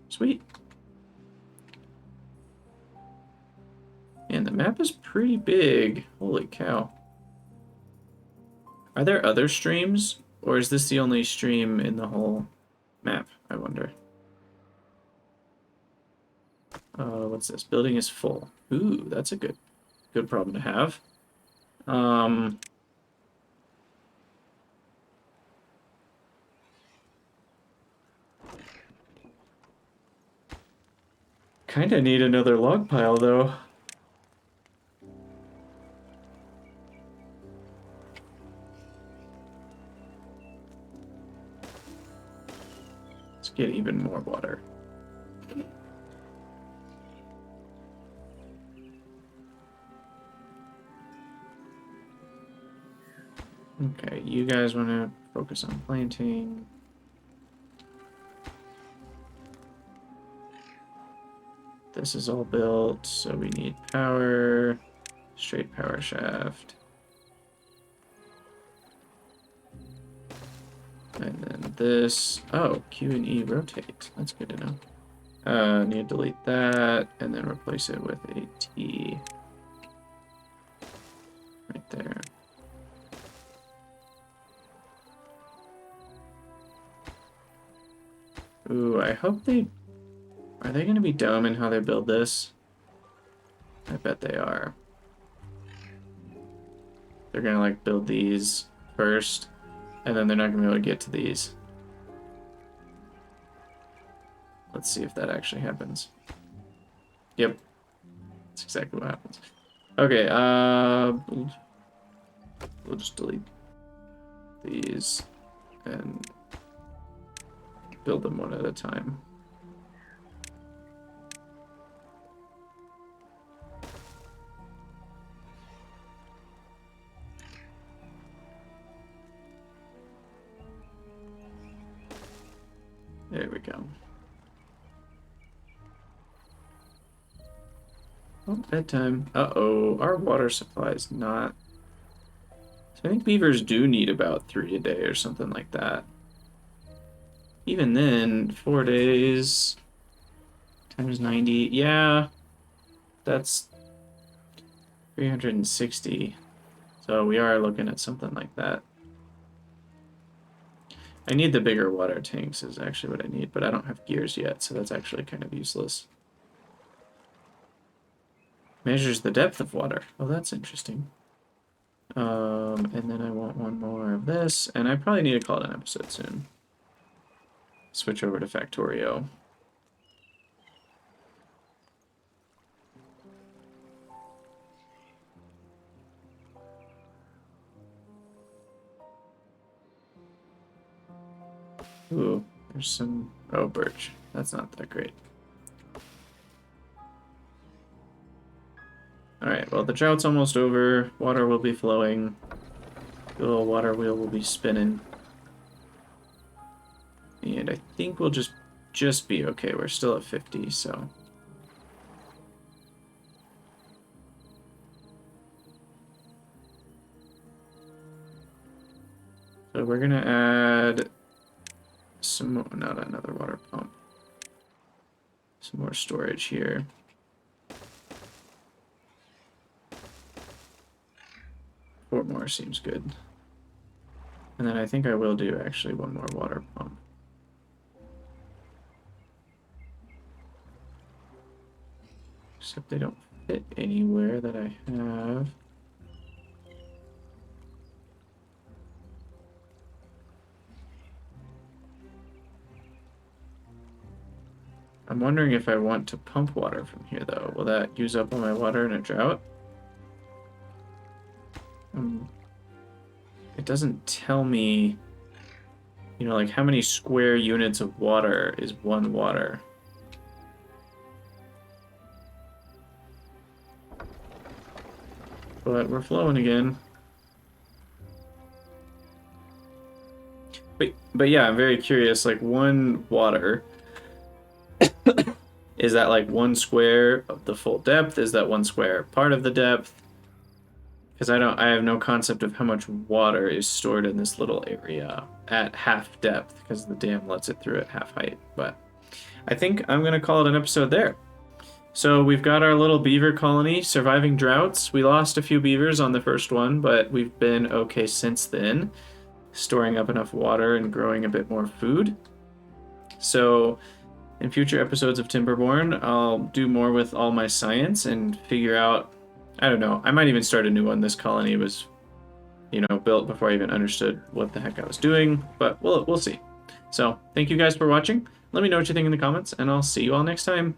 [SPEAKER 1] Sweet. And the map is pretty big. Holy cow. Are there other streams? Or is this the only stream in the whole map, I wonder? What's this? Building is full. Ooh, that's a good problem to have. Kinda need another log pile, though. Let's get even more water. Okay, you guys want to focus on planting. This is all built, so we need power, straight power shaft. And then this, oh, Q and E rotate. That's good to know. Need to delete that and then replace it with a T. Right there. Ooh, I hope they... Are they going to be dumb in how they build this? I bet they are. They're going to, like, build these first, and then they're not going to be able to get to these. Let's see if that actually happens. Yep. That's exactly what happens. Okay, we'll just delete these and build them one at a time. There we go. Oh, bedtime. Uh-oh, our water supply is not... So I think beavers do need about 3 a day or something like that. Even then, 4 days times 90. Yeah, that's 360. So we are looking at something like that. I need the bigger water tanks is actually what I need, but I don't have gears yet, so that's actually kind of useless. Measures the depth of water. Oh, that's interesting. And then I want one more of this, and I probably need to call it an episode soon. Switch over to Factorio. Ooh, there's some... Oh, birch. That's not that great. Alright, well, the drought's almost over. Water will be flowing. The little water wheel will be spinning. And I think we'll just be okay. We're still at 50, so... So we're gonna add some more, not another water pump. Some more storage here. Four more seems good. And then I think I will do actually one more water pump. Except they don't fit anywhere that I have. I'm wondering if I want to pump water from here, though. Will that use up all my water in a drought? It doesn't tell me, you know, like how many square units of water is one water. But we're flowing again. But yeah, I'm very curious, like one water... Is that like one square of the full depth? Is that one square part of the depth? Because I have no concept of how much water is stored in this little area at half depth, because the dam lets it through at half height. But I think I'm going to call it an episode there. So we've got our little beaver colony surviving droughts. We lost a few beavers on the first one, but we've been okay since then, storing up enough water and growing a bit more food. So... in future episodes of Timberborn, I'll do more with all my science and figure out, I don't know, I might even start a new one. This colony was, you know, built before I even understood what the heck I was doing, but we'll see. So, thank you guys for watching. Let me know what you think in the comments, and I'll see you all next time.